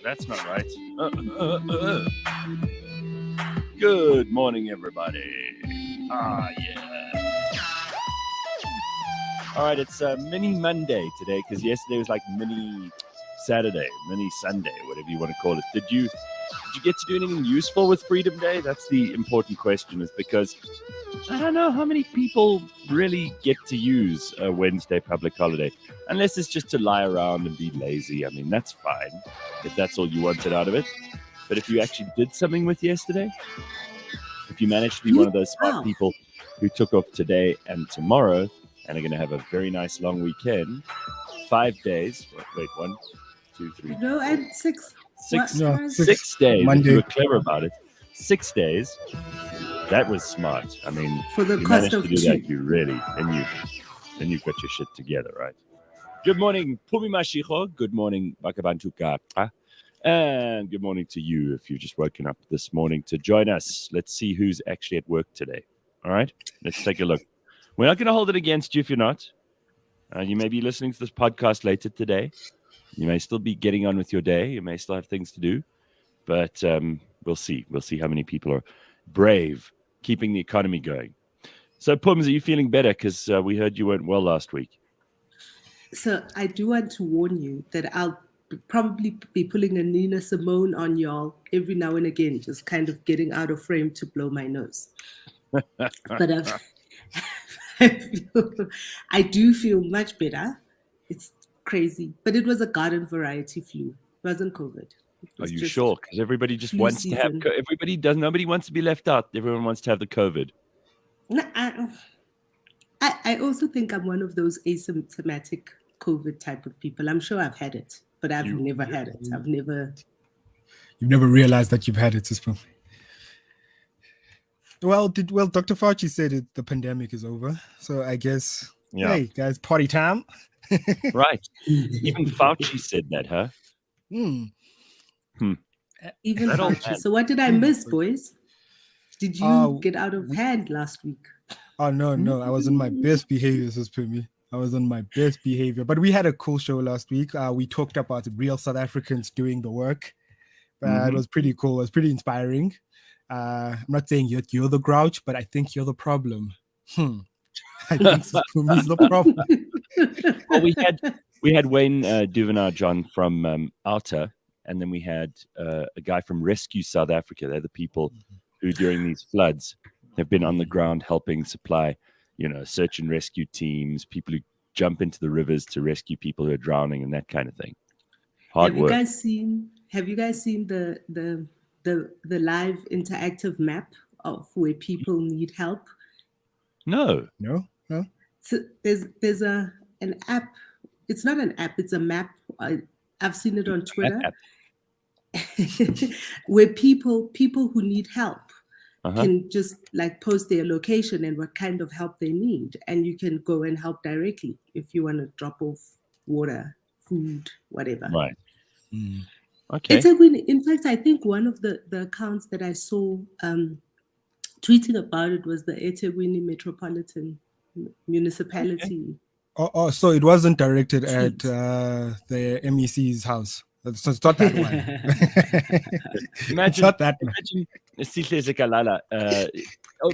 That's not right. Good morning, everybody. Yeah. All right, it's mini Monday today because yesterday was like mini Saturday, mini Sunday, whatever you want to call it. Did you get to do anything useful with Freedom Day? That's the important question, is because I don't know how many people really get to use a Wednesday public holiday, unless it's just to lie around and be lazy. I mean, that's fine if that's all you wanted out of it. But if you actually did something with yesterday, if you managed to be one of those smart people who took off today and tomorrow and are going to have a very nice long weekend, 5 days. Wait, 1, 2, 3. No, and 6. 6 days. Monday. If you were clever about it. 6 days. That was smart. I mean, For the you cost managed of to do 2. that, you really, and you've got your shit together, right? Good morning, Pumi Mashicho. Good morning, Bakh'abantu. And good morning to you if you've just woken up this morning to join us. Let's see who's actually at work today. All right, let's take a look. We're not going to hold it against you if you're not. You may be listening to this podcast later today. You may still be getting on with your day. You may still have things to do. But we'll see. We'll see how many people are brave, keeping the economy going. So, Pums, are you feeling better? Because we heard you weren't well last week. So I do want to warn you that I'll probably be pulling a Nina Simone on y'all every now and again, just kind of getting out of frame to blow my nose. But I do feel much better. It's crazy. But it was a garden variety flu. It wasn't COVID. Are you sure? Because everybody just wants to have. Nobody wants to be left out. Everyone wants to have the COVID. No, I also think I'm one of those asymptomatic COVID type of people. I'm sure I've had it, but I've never had it. You've never realized that you've had it, Sispum. Well, Dr. Fauci said the pandemic is over. So I guess, hey, guys, party time. Right. Even Fauci said that, huh? Even Fauci. So what did I miss, boys? Did you get out of hand last week? Oh, no. I was on my best behavior, Sispumi. I was on my best behavior. But we had a cool show last week. We talked about real South Africans doing the work. It was pretty cool. It was pretty inspiring. I'm not saying you're the grouch, but I think you're the problem. I think Sispumi's the problem. Well, we had Wayne Duvenar-John from Outer, and then we had a guy from Rescue South Africa. They're the people who, during these floods, have been on the ground helping supply, search and rescue teams, people who jump into the rivers to rescue people who are drowning and that kind of thing. Hard work. Have you guys seen the live interactive map of where people need help? No. So there's an app. It's not an app. It's a map. I've seen it on Twitter, where people who need help can just post their location and what kind of help they need, and you can go and help directly if you want to drop off water, food, whatever. Right. Okay. In fact, I think one of the accounts that I saw tweeting about it was the eThekwini Metropolitan Municipality. Okay. Oh, so it wasn't directed at the MEC's house. So it's not that one. Imagine Sihle Kalala.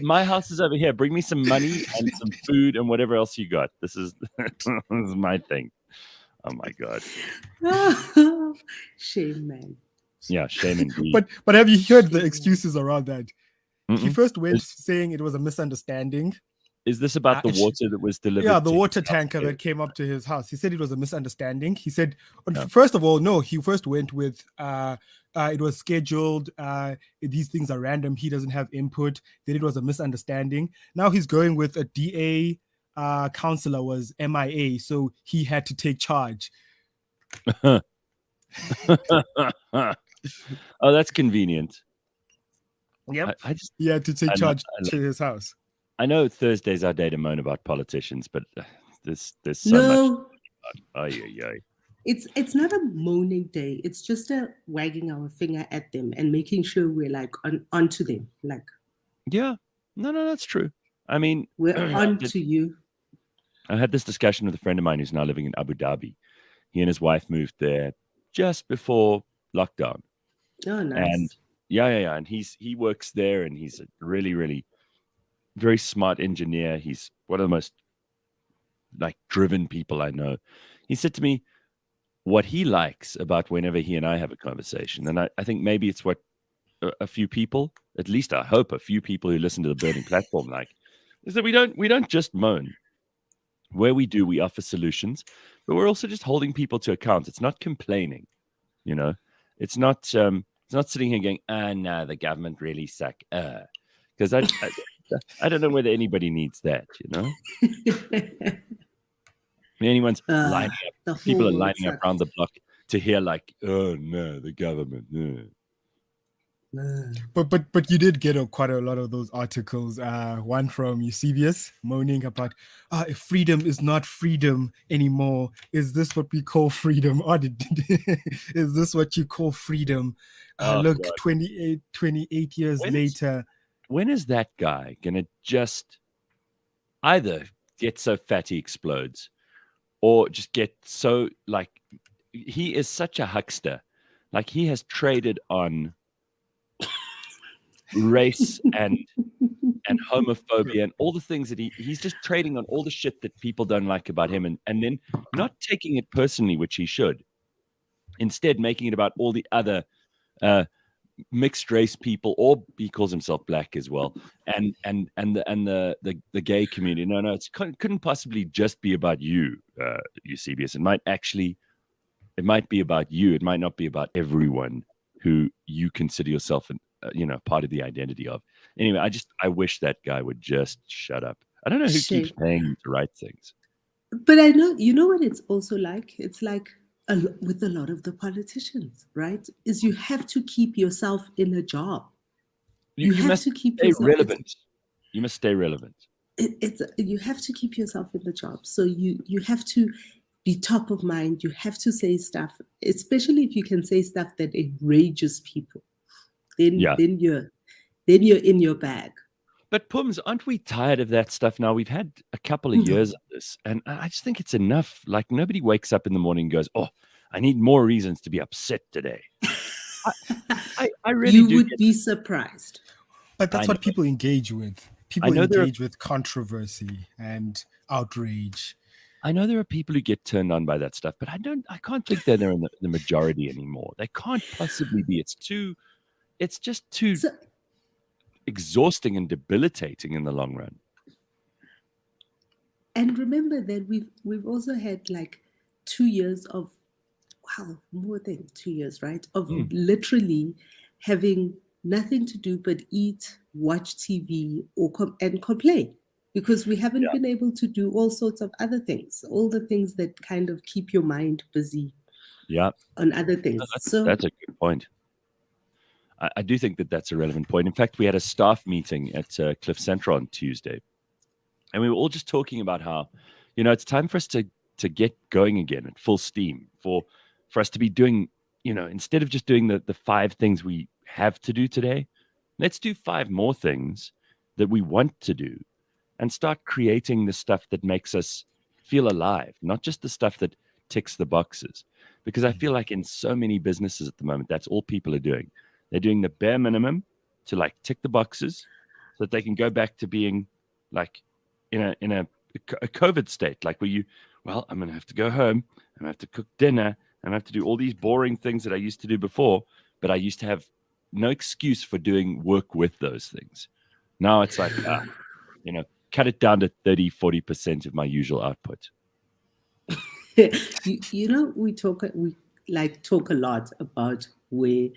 My house is over here. Bring me some money and some food and whatever else you got. This is my thing. Oh my God. Shame, man. Yeah, shame indeed. But have you heard the excuses around that? He first went saying it was a misunderstanding. Is this about the water that was delivered? Yeah, the water tanker that came up to his house. He said it was a misunderstanding. He said, first of all, no, he first went with, it was scheduled. These things are random. He doesn't have input. Then it was a misunderstanding. Now he's going with a DA councillor was MIA, so he had to take charge. Oh, that's convenient. Yep. He had to take charge to his house. I know Thursday's our day to moan about politicians, but there's so much. It's not a moaning day. It's just a wagging our finger at them and making sure we're onto them. Yeah, no, that's true. I mean, we're on to you. I had this discussion with a friend of mine who's now living in Abu Dhabi. He and his wife moved there just before lockdown. Oh, nice. And yeah. And he works there, and he's a really, really very smart engineer. He's one of the most like driven people I know. He said to me what he likes about whenever he and I have a conversation. And I think maybe it's what a few people, at least I hope a few people who listen to the Burning Platform like, is that we don't just moan. Where we do, we offer solutions, but we're also just holding people to account. It's not complaining, you know. It's not sitting here going, nah, the government really suck. Because I don't know whether anybody needs that, you know. Anyone's lining up, people are lining up around the block to hear like, oh no, the government. No. But you did get quite a lot of those articles. One from Eusebius moaning about if freedom is not freedom anymore, is this what we call freedom? Or is this what you call freedom? Look, God. 28 years later. When is that guy gonna just either get so fat he explodes, or just get so like he is such a huckster, like he has traded on race and homophobia and all the things that he's just trading on all the shit that people don't like about him, and then not taking it personally, which he should, instead making it about all the other mixed race people, or he calls himself black as well, and the gay community. No, it couldn't possibly just be about you, Eusebius. It might be about you. It might not be about everyone who you consider yourself part of the identity of. Anyway, I wish that guy would just shut up. I don't know who keeps paying him to write things. But I know, you know what it's also like? It's like with a lot of the politicians, right? Is you have to keep yourself in a job. You have to keep yourself relevant. You must stay relevant. You have to keep yourself in the job. So you have to be top of mind. You have to say stuff, especially if you can say stuff that enrages people. Then you're in your bag. But Pums, aren't we tired of that stuff now? We've had a couple of years of this, and I just think it's enough. Like, nobody wakes up in the morning and goes, oh, I need more reasons to be upset today. I really you would be surprised. But that's what people engage with. People engage with controversy and outrage. I know there are people who get turned on by that stuff, but I can't think that they're in the majority anymore. They can't possibly be. It's just too exhausting and debilitating in the long run. And remember that we've also had like 2 years of, more than 2 years, right? Of literally having nothing to do but eat, watch TV, and complain, because we haven't been able to do all sorts of other things, all the things that kind of keep your mind busy. Yeah. On other things. That's a good point. I do think that's a relevant point. In fact, we had a staff meeting at Cliff Central on Tuesday, and we were all just talking about how, it's time for us to get going again at full steam, for us to be doing, instead of just doing the 5 things we have to do today, let's do 5 more things that we want to do, and start creating the stuff that makes us feel alive, not just the stuff that ticks the boxes. Because I feel like in so many businesses at the moment, that's all people are doing. They're doing the bare minimum to like tick the boxes so that they can go back to being like in a COVID state, like where I'm going to have to go home, I'm going to have to cook dinner, I'm going to have to do all these boring things that I used to do before, but I used to have no excuse for doing work with those things. Now it's like, cut it down to 30-40% of my usual output. We talk a lot about where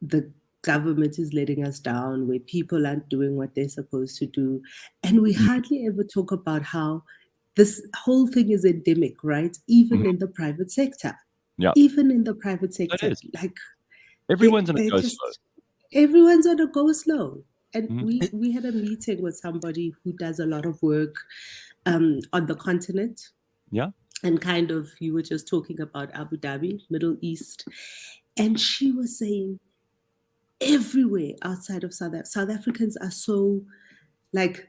the government is letting us down, where people aren't doing what they're supposed to do. And we hardly ever talk about how this whole thing is endemic, right? Even in the private sector. Yeah. Even in the private sector. Like everyone's on a go slow. Everyone's on a go slow. And we had a meeting with somebody who does a lot of work on the continent. Yeah. And kind of, you were just talking about Abu Dhabi, Middle East. And she was saying everywhere outside of South Africans are so like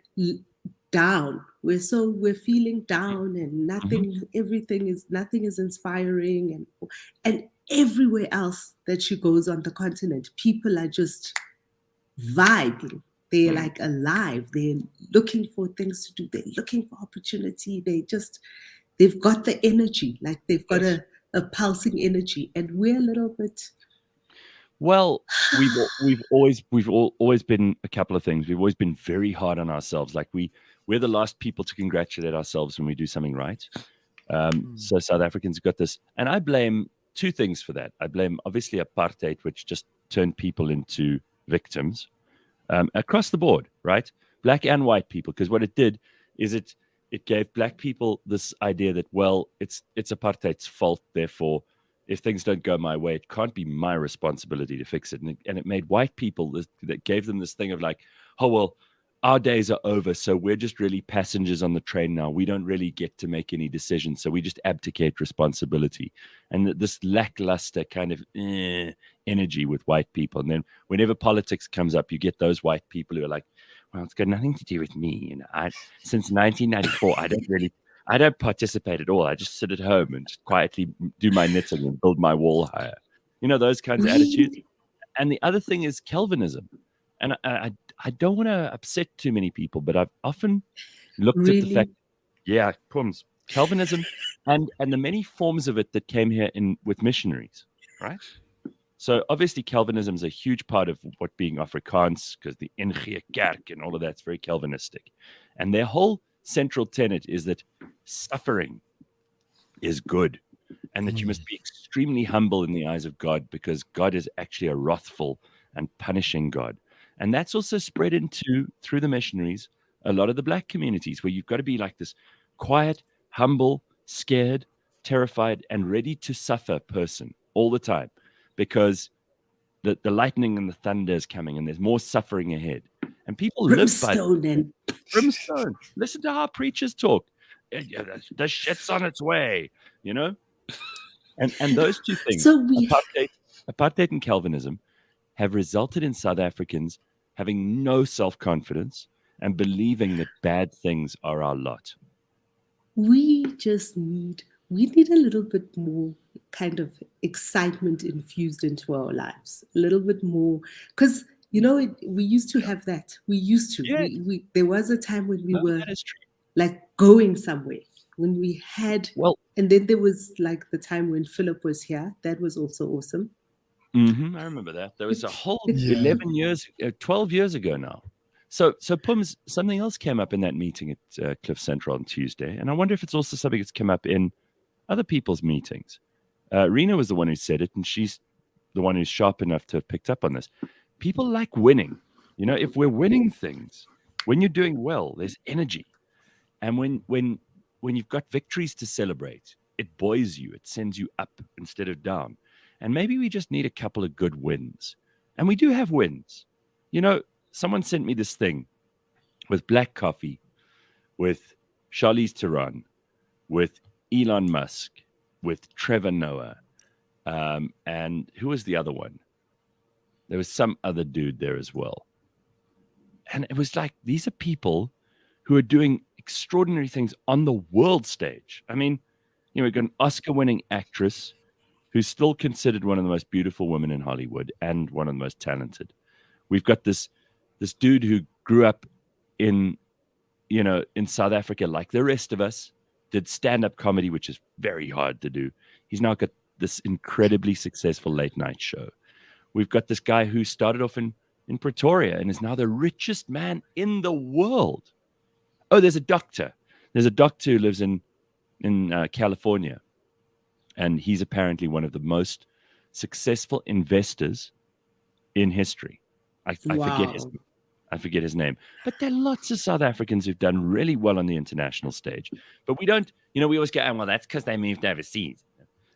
down. We're feeling down, and nothing is inspiring, and everywhere else that she goes on the continent, people are just vibing. They're like alive. They're looking for things to do. They're looking for opportunity. They've got the energy, like they've got a pulsing energy, and we're a little bit. Well, we've always been a couple of things. We've always been very hard on ourselves. Like we're the last people to congratulate ourselves when we do something right. So South Africans have got this, and I blame two things for that. I blame obviously apartheid, which just turned people into victims across the board, right? Black and white people, because what it did is it gave black people this idea that, well, it's apartheid's fault, therefore if things don't go my way, it can't be my responsibility to fix it. And it made white people that gave them this thing of like, oh, well, our days are over, so we're just really passengers on the train now. We don't really get to make any decisions, so we just abdicate responsibility. And this lackluster kind of energy with white people. And then whenever politics comes up, you get those white people who are like, well, it's got nothing to do with me. And since 1994, I don't participate at all. I just sit at home and just quietly do my knitting and build my wall higher. You know, those kinds of attitudes. And the other thing is Calvinism. And I don't want to upset too many people, but I've often looked at the fact, Calvinism and the many forms of it that came here with missionaries, right? So obviously Calvinism is a huge part of what being Afrikaans, because the NG Kerk and all of that's very Calvinistic. And their whole central tenet is that suffering is good, and that you must be extremely humble in the eyes of God, because God is actually a wrathful and punishing God. And that's also spread through the missionaries, a lot of the black communities, where you've got to be like this quiet, humble, scared, terrified, and ready to suffer person all the time, because the lightning and the thunder is coming and there's more suffering ahead. And people live by brimstone. Listen to how preachers talk. The shit's on its way, you know? And those two things, apartheid and Calvinism, have resulted in South Africans having no self-confidence and believing that bad things are our lot. We need a little bit more kind of excitement infused into our lives, a little bit more, because we used to have that. There was a time when we were like going somewhere, when we had, and then there was like the time when Philip was here. That was also awesome. I remember that. There was a whole 12 years ago now. So Pums, something else came up in that meeting at Cliff Central on Tuesday, and I wonder if it's also something that's come up in other people's meetings. Rena was the one who said it, and she's the one who's sharp enough to have picked up on this. People like winning. You know, if we're winning things, when you're doing well, there's energy. And when you've got victories to celebrate, it buoys you. It sends you up instead of down. And maybe we just need a couple of good wins. And we do have wins. You know, someone sent me this thing with black coffee, with Charlize Theron, with Elon Musk, with Trevor Noah, and who was the other one? There was some other dude there as well. And it was like, these are people who are doing extraordinary things on the world stage. I mean, we've got an Oscar-winning actress who's still considered one of the most beautiful women in Hollywood and one of the most talented. We've got this dude who grew up in South Africa like the rest of us, did stand-up comedy, which is very hard to do. He's now got this incredibly successful late-night show. We've got this guy who started off in Pretoria and is now the richest man in the world. Oh, there's a doctor. There's a doctor who lives in California. And he's apparently one of the most successful investors in history. I forget his name. But there are lots of South Africans who've done really well on the international stage. But we don't, we always go, oh, well, that's because they moved overseas.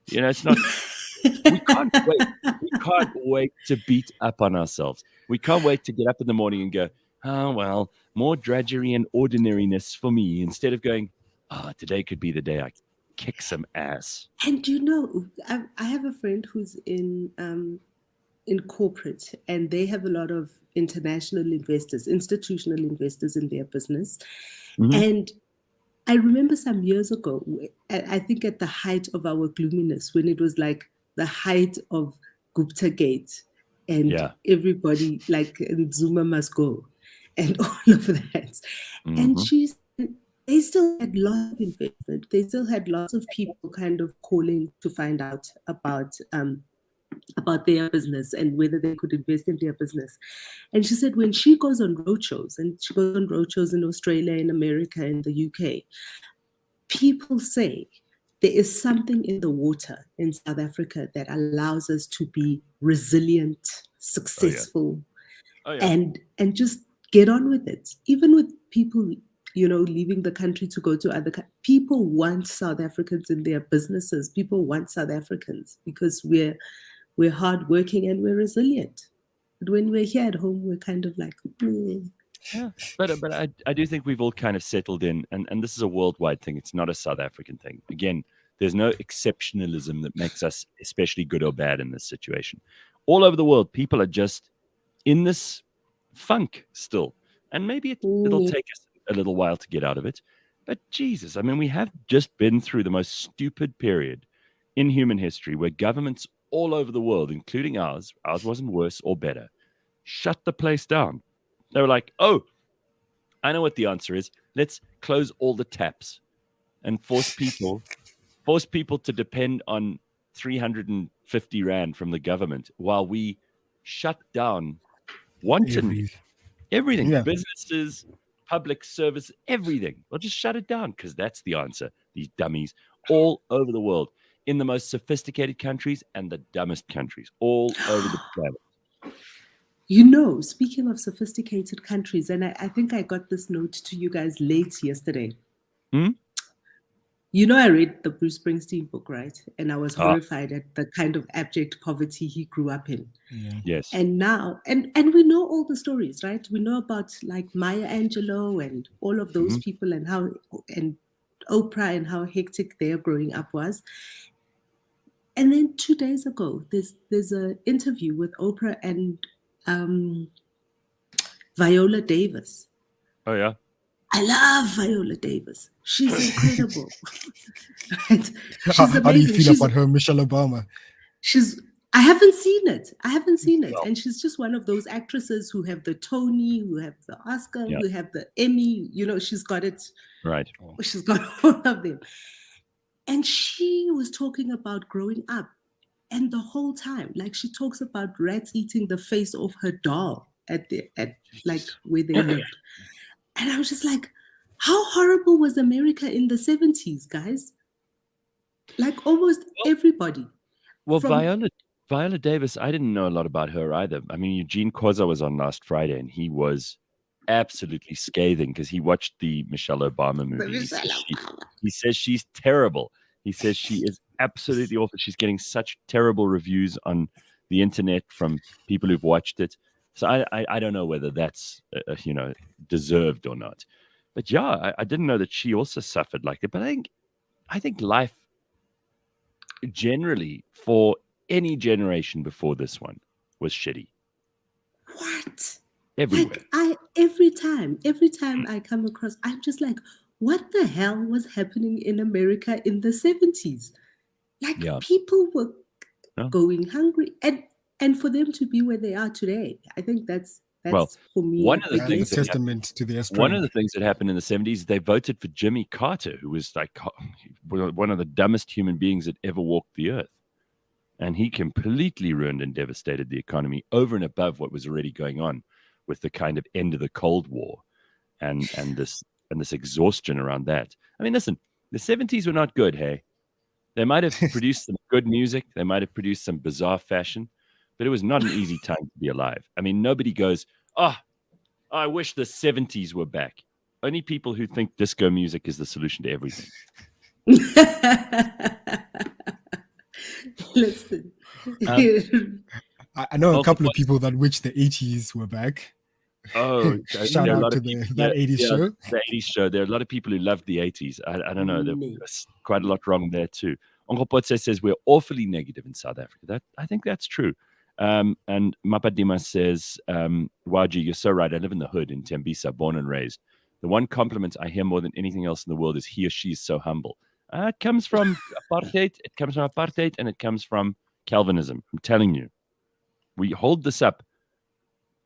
It's not. We can't wait. We can't wait to beat up on ourselves. We can't wait to get up in the morning and go, oh, well, more drudgery and ordinariness for me, instead of going, today could be the day I kick some ass. And I have a friend who's in in corporate, and they have a lot of international investors, institutional investors in their business. And I remember some years ago, I think at the height of our gloominess, when it was like the height of Gupta Gate, and everybody like Zuma must go, and all of that. And they still had lots of investment. They still had lots of people kind of calling to find out about their business and whether they could invest in their business. And she said when she goes on roadshows, and she goes on roadshows in Australia, in America, in the UK, people say there is something in the water in South Africa that allows us to be resilient, successful, and just get on with it. Even with people, leaving the country to go to other countries, people want South Africans in their businesses. People want South Africans because we're hardworking and we're resilient. But when we're here at home, we're kind of like, Yeah, but I do think we've all kind of settled in, and this is a worldwide thing. It's not a South African thing. Again, there's no exceptionalism that makes us especially good or bad in this situation. All over the world, people are just in this funk still, and maybe it'll take us a little while to get out of it. But Jesus, I mean, we have just been through the most stupid period in human history where governments all over the world, including ours wasn't worse or better, shut the place down. They were like, oh, I know what the answer is. Let's close all the taps and force people to depend on 350 Rand from the government while we shut down wantonly everything. Businesses, public service, everything. We'll just shut it down because that's the answer. These dummies all over the world, in the most sophisticated countries and the dumbest countries, all over the planet. Speaking of sophisticated countries, and I think I got this note to you guys late yesterday. I read the Bruce Springsteen book, right? And I was horrified at the kind of abject poverty he grew up in. Yeah. Yes. And now, and we know all the stories, right? We know about like Maya Angelou and all of those people and Oprah and how hectic their growing up was. And then 2 days ago, there's an interview with Oprah and Viola Davis. Oh, yeah. I love Viola Davis. She's incredible. She's amazing. How do you feel about her, Michelle Obama? I haven't seen it. Well, and she's just one of those actresses who have the Tony, who have the Oscar, who have the Emmy. She's got it. Right. She's got all of them. And she was talking about growing up. And the whole time, like she talks about rats eating the face off her doll at where they lived. And I was just like, how horrible was America in the 70s, guys? Like almost everybody. Well, Viola Davis, I didn't know a lot about her either. I mean, Eugene Koza was on last Friday, and he was absolutely scathing because he watched the Michelle Obama movie. He says she's terrible. He says she is absolutely awful. She's getting such terrible reviews on the internet from people who've watched it. So I don't know whether that's deserved or not. But yeah, I didn't know that she also suffered like that. But I think life generally for any generation before this one was shitty. What? Everywhere. Like every time I come across, I'm just like, what the hell was happening in America in the 70s? Like people were going hungry, and for them to be where they are today, I think that's for me one of the things testament to their strength. One of the things that happened in the 70s, they voted for Jimmy Carter, who was like one of the dumbest human beings that ever walked the earth, and he completely ruined and devastated the economy over and above what was already going on with the kind of end of the Cold War and this exhaustion around that. I mean, listen, the 70s were not good, hey? They might have produced some good music. They might have produced some bizarre fashion, but it was not an easy time to be alive. I mean, nobody goes, I wish the 70s were back. Only people who think disco music is the solution to everything. Listen. I know a couple of people that wish the 80s were back. Oh, shout out to that 80s show. The 80s show. There are a lot of people who loved the 80s. I don't know. There's quite a lot wrong there too. Uncle Potse says we're awfully negative in South Africa. I think that's true. And Mapadima says, Waji, you're so right. I live in the hood in Tembisa, born and raised. The one compliment I hear more than anything else in the world is he or she is so humble. It comes from apartheid. It comes from apartheid, and it comes from Calvinism. I'm telling you. We hold this up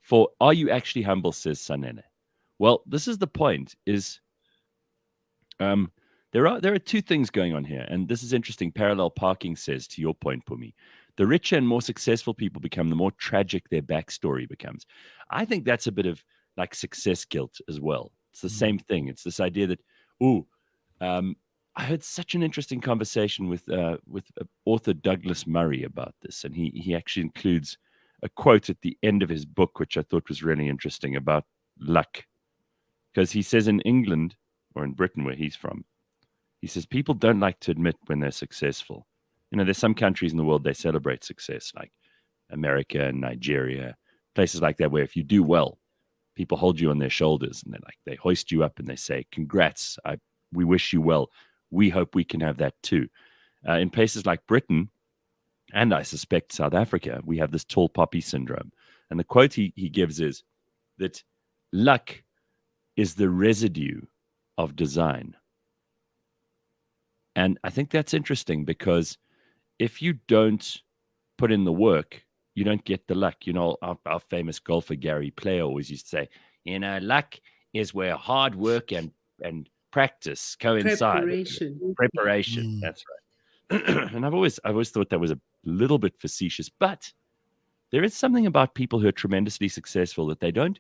for, are you actually humble, says Sanene. Well, this is the point, is there are two things going on here, and this is interesting. Parallel parking says, to your point, Pumi, the richer and more successful people become, the more tragic their backstory becomes. I think that's a bit of like success guilt as well. It's the same thing. It's this idea that, I heard such an interesting conversation with author Douglas Murray about this, and he actually includes a quote at the end of his book, which I thought was really interesting, about luck. Because he says in England, or in Britain where he's from, he says people don't like to admit when they're successful. You know, there's some countries in the world they celebrate success, like America and Nigeria, places like that, where if you do well, people hold you on their shoulders and they hoist you up and they say, congrats, we wish you well. We hope we can have that too. In places like Britain, and I suspect South Africa, we have this tall poppy syndrome. And the quote he gives is that luck is the residue of design. And I think that's interesting, because if you don't put in the work, you don't get the luck. You know, our famous golfer Gary Player always used to say, you know, luck is where hard work and practice coincide. Preparation. That's right. And I've always thought that was a little bit facetious, but there is something about people who are tremendously successful that they don't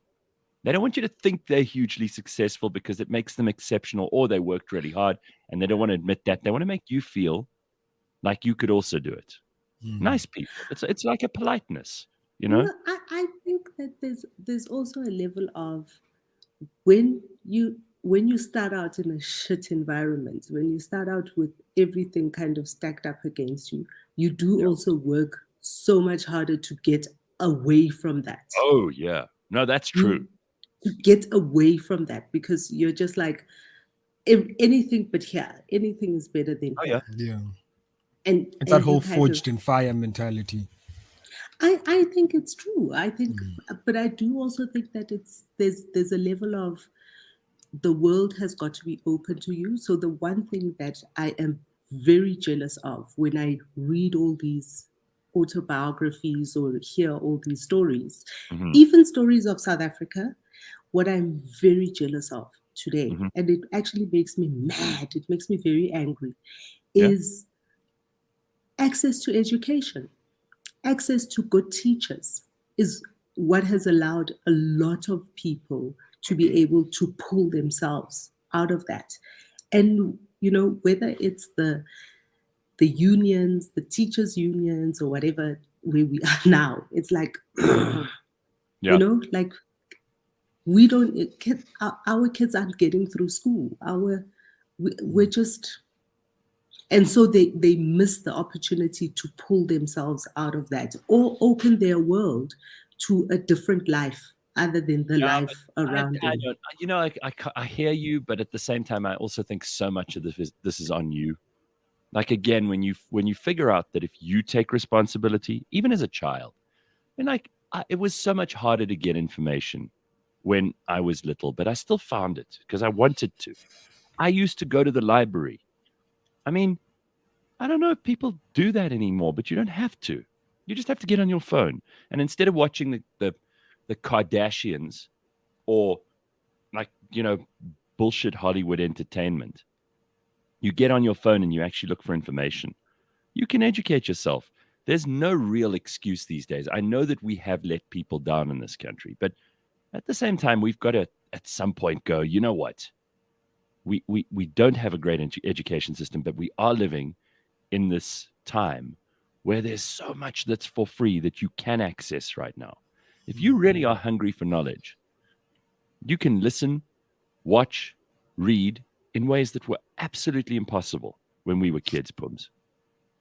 want you to think they're hugely successful because it makes them exceptional, or they worked really hard and they don't want to admit that. They want to make you feel like you could also do it. Nice people. It's like a politeness, you know? I think that there's also a level of when you start out in a shit environment, when you start out with everything kind of stacked up against you, you do also work so much harder to get away from that. Oh, yeah. No, that's true. To get away from that, because you're just like, anything but here. Anything is better than here. Yeah. And it's that whole forged in fire mentality. I think it's true. I think, but I do also think that there's a level of, the world has got to be open to you. So the one thing that I am very jealous of when I read all these autobiographies or hear all these stories, even stories of South Africa, what I'm very jealous of today, and it actually makes me mad, it makes me very angry, is access to education. Access to good teachers is what has allowed a lot of people to be able to pull themselves out of that. And, you know, whether it's the unions, the teachers' unions, or whatever, where we are now, it's like, you know, like, we don't, our kids aren't getting through school. We're just, and so they miss the opportunity to pull themselves out of that, or open their world to a different life other than the life around them. You know, I hear you, but at the same time, I also think so much of this is on you. Like, again, when you figure out that if you take responsibility, even as a child, and like, it was so much harder to get information when I was little, but I still found it because I wanted to. I used to go to the library. I mean, I don't know if people do that anymore, but you don't have to. You just have to get on your phone. And instead of watching the Kardashians or, like, you know, bullshit Hollywood entertainment, you get on your phone and you actually look for information. You can educate yourself. There's no real excuse these days. I know that we have let people down in this country, but at the same time, we've got to, at some point, go, you know what? We don't have a great education system, but we are living in this time where there's so much that's for free that you can access right now. If you really are hungry for knowledge, you can listen, watch, read in ways that were absolutely impossible when we were kids, Pums.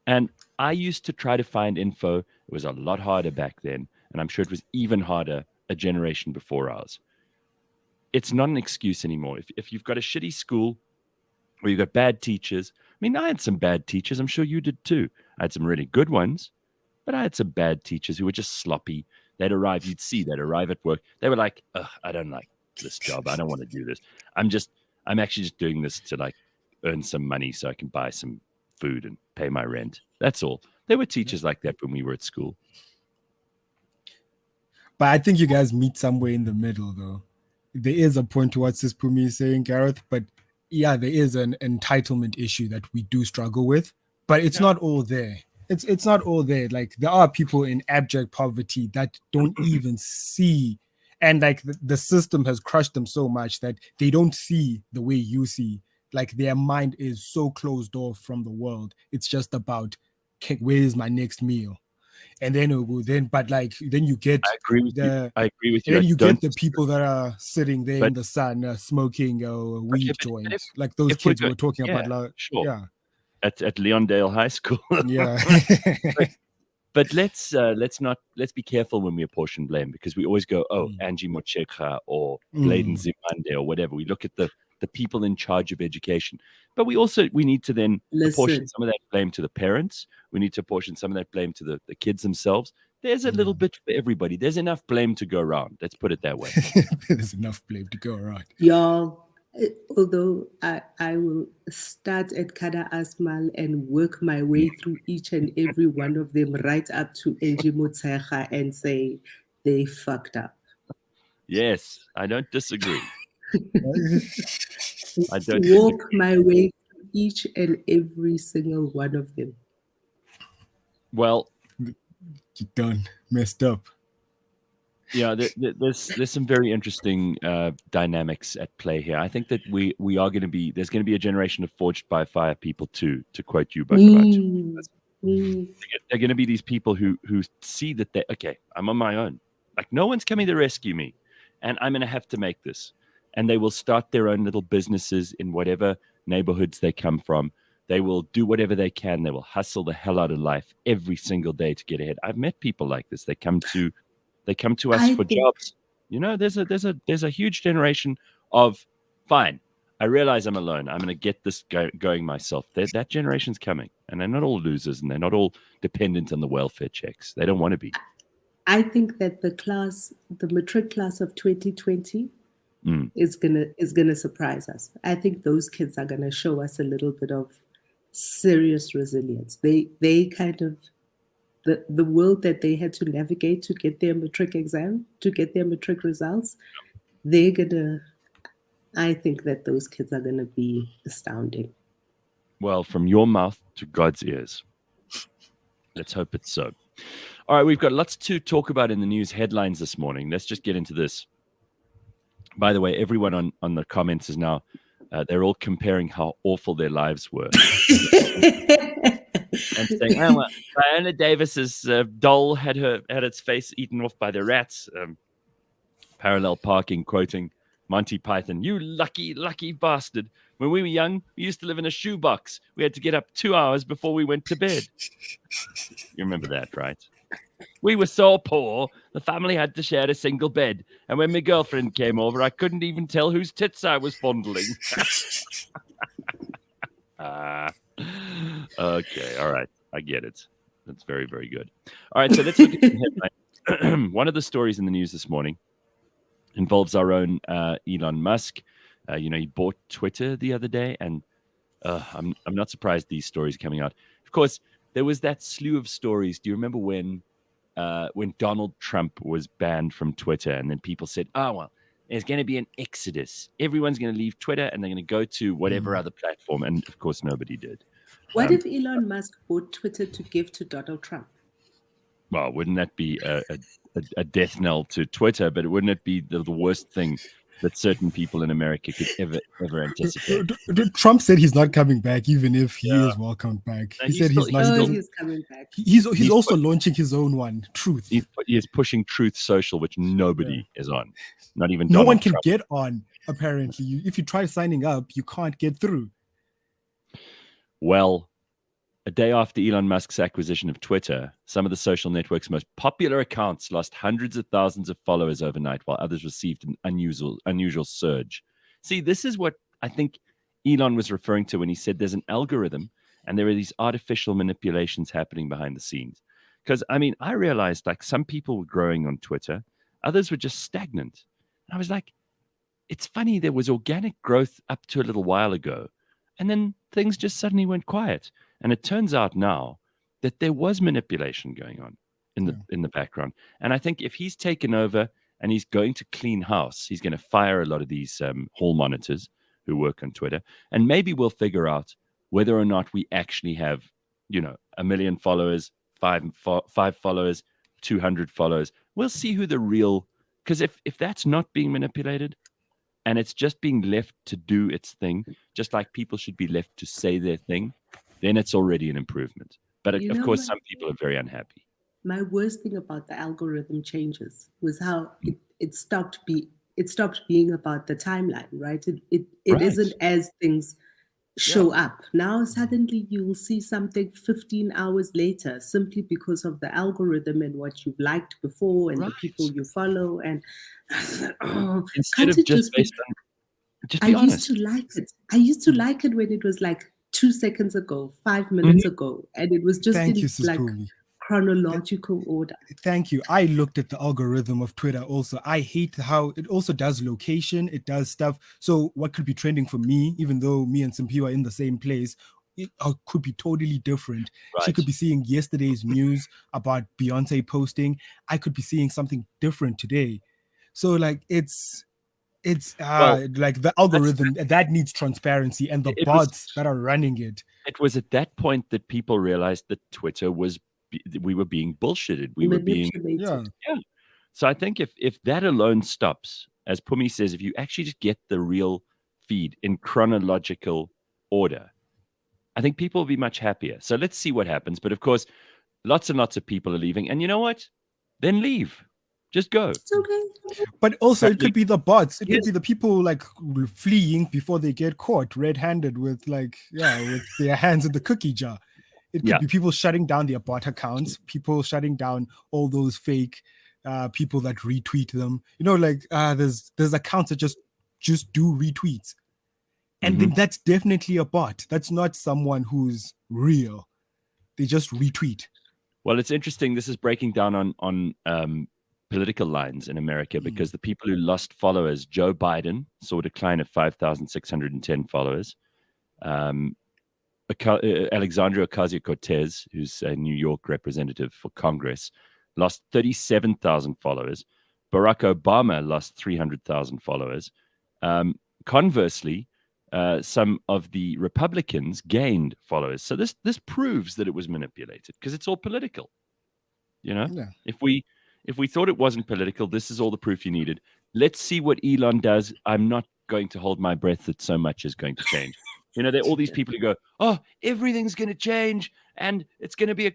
And I used to try to find info. It was a lot harder back then, and I'm sure it was even harder a generation before ours. It's not an excuse anymore. If you've got a shitty school or you've got bad teachers, I mean, I had some bad teachers. I'm sure you did too. I had some really good ones, But I had some bad teachers who were just sloppy. They'd arrive, you'd see, they'd arrive at work. They were like, I don't like this job. I don't want to do this. I'm actually just doing this to like earn some money so I can buy some food and pay my rent. That's all. There were teachers like that when we were at school. But I think you guys meet somewhere in the middle, though. There is a point to what Sis Pumi is saying, Gareth, but yeah, there is an entitlement issue that we do struggle with, but it's not all there. It's not all there. Like, there are people in abject poverty that don't even see, and like the system has crushed them so much that they don't see the way you see. Like, their mind is so closed off from the world. It's just about, where's my next meal? And then but like then you get I agree with you. And then you get the people that are sitting there in the sun smoking weed joints, like those kids we were talking about. Like, sure. Yeah, at Leondale High School. Yeah. But let's be careful when we apportion blame, because we always go, Angie Mochekga or Bladen Zimande or whatever. We look at the people in charge of education, but we need to then apportion some of that blame to the parents. We need to apportion some of that blame to the kids themselves. There's a little bit for everybody. There's enough blame to go around. Let's put it that way. There's enough blame to go around. Y'all, although I will start at Kada Asmal and work my way through each and every one of them right up to Angie Mochekga and say they fucked up. Yes, I don't disagree. I don't walk my way through each and every single one of them. Well, you done messed up. Yeah, there's some very interesting dynamics at play here. I think that we are going to be, there's going to be a generation of forged by fire people too, to quote you, Bakh'abantu. They're going to be these people who see that I'm on my own. Like, no one's coming to rescue me, and I'm going to have to make this. And they will start their own little businesses in whatever neighborhoods they come from. They will do whatever they can. They will hustle the hell out of life every single day to get ahead. I've met people like this. They come to us for jobs. You know, there's a huge generation of, fine, I realize I'm alone. I'm going to get this going myself. That generation's coming, and they're not all losers, and they're not all dependent on the welfare checks. They don't want to be. I think that the matric class of 2020 is gonna surprise us. I think those kids are gonna show us a little bit of serious resilience. They kind of the world that they had to navigate to get their matric exam, to get their matric results. I think that those kids are gonna be astounding. Well, from your mouth to God's ears. Let's hope it's so. All right, we've got lots to talk about in the news headlines this morning. Let's just get into this. By the way, everyone on the comments is now, they're all comparing how awful their lives were. And saying, well, Viola Davis's doll had its face eaten off by the rats. Parallel parking, quoting Monty Python, "You lucky, lucky bastard. When we were young, we used to live in a shoebox. We had to get up 2 hours before we went to bed." You remember that, right? We were so poor, the family had to share a single bed. And when my girlfriend came over, I couldn't even tell whose tits I was fondling. Okay, all right. I get it. That's very, very good. All right, so let's look at the headline. One of the stories in the news this morning involves our own Elon Musk. He bought Twitter the other day, and I'm not surprised these stories are coming out. Of course, there was that slew of stories. Do you remember when Donald Trump was banned from Twitter, and then people said, "Oh, well, there's going to be an exodus. Everyone's going to leave Twitter and they're going to go to whatever other platform." And of course, nobody did. What if Elon Musk bought Twitter to give to Donald Trump? Well, wouldn't that be a death knell to Twitter? But wouldn't it be the worst thing that certain people in America could ever anticipate? Trump said he's not coming back, even if he is welcomed back. He said he's not. He's coming back. He's also launching his own one, Truth. He is pushing Truth Social, which nobody is on. Not even no Donald one can Trump. get on. Apparently, if you try signing up, you can't get through. Well, a day after Elon Musk's acquisition of Twitter, some of the social network's most popular accounts lost hundreds of thousands of followers overnight, while others received an unusual surge. See, this is what I think Elon was referring to when he said there's an algorithm and there are these artificial manipulations happening behind the scenes. Because, I mean, I realized like some people were growing on Twitter, others were just stagnant. And I was like, it's funny, there was organic growth up to a little while ago, and then things just suddenly went quiet. And it turns out now that there was manipulation going on in the background. And I think if he's taken over and he's going to clean house, he's going to fire a lot of these hall monitors who work on Twitter, and maybe we'll figure out whether or not we actually have, 1 million followers, five followers, 200 followers. We'll see who the real, because if that's not being manipulated and it's just being left to do its thing, just like people should be left to say their thing, then it's already an improvement. But of course, some people are very unhappy. My worst thing about the algorithm changes was how it stopped being about the timeline, right? It Right. isn't as things show up. Now suddenly you will see something 15 hours later simply because of the algorithm and what you've liked before and the people you follow. And Instead of just based on, just be honest. used to like it. I used to like it when it was like 2 seconds ago, 5 minutes ago, and it was just Thank in you, Sis like Pumi. chronological order. Thank you. I looked at the algorithm of Twitter also. I hate how it also does location, it does stuff. So what could be trending for me, even though me and Simpiwa are in the same place, it could be totally different. She Right. could be seeing yesterday's news about Beyonce posting. I could be seeing something different today. So like it's Well, like the algorithm that needs transparency, and the It bots that are running it. It was at that point that people realized that Twitter we were being bullshitted. We were being, Manipulated. Yeah. So I think if that alone stops, as Pumi says, if you actually just get the real feed in chronological order, I think people will be much happier. So let's see what happens. But of course, lots and lots of people are leaving. And you know what? Then leave. Just go. It's okay. But also, it could be the bots. It Yes. could be the people like fleeing before they get caught, red-handed with with their hands in the cookie jar. It could be people shutting down their bot accounts, people shutting down all those fake people that retweet them. There's accounts that just do retweets, and then that's definitely a bot. That's not someone who's real. They just retweet. Well, it's interesting. This is breaking down on political lines in America, because the people who lost followers, Joe Biden saw a decline of 5,610 followers. Alexandria Ocasio-Cortez, who's a New York representative for Congress, lost 37,000 followers. Barack Obama lost 300,000 followers. Conversely, some of the Republicans gained followers. So this proves that it was manipulated, because it's all political. If we thought it wasn't political, this is all the proof you needed. Let's see what Elon does. I'm not going to hold my breath that so much is going to change. There are all these people who go, oh, everything's going to change and it's going to be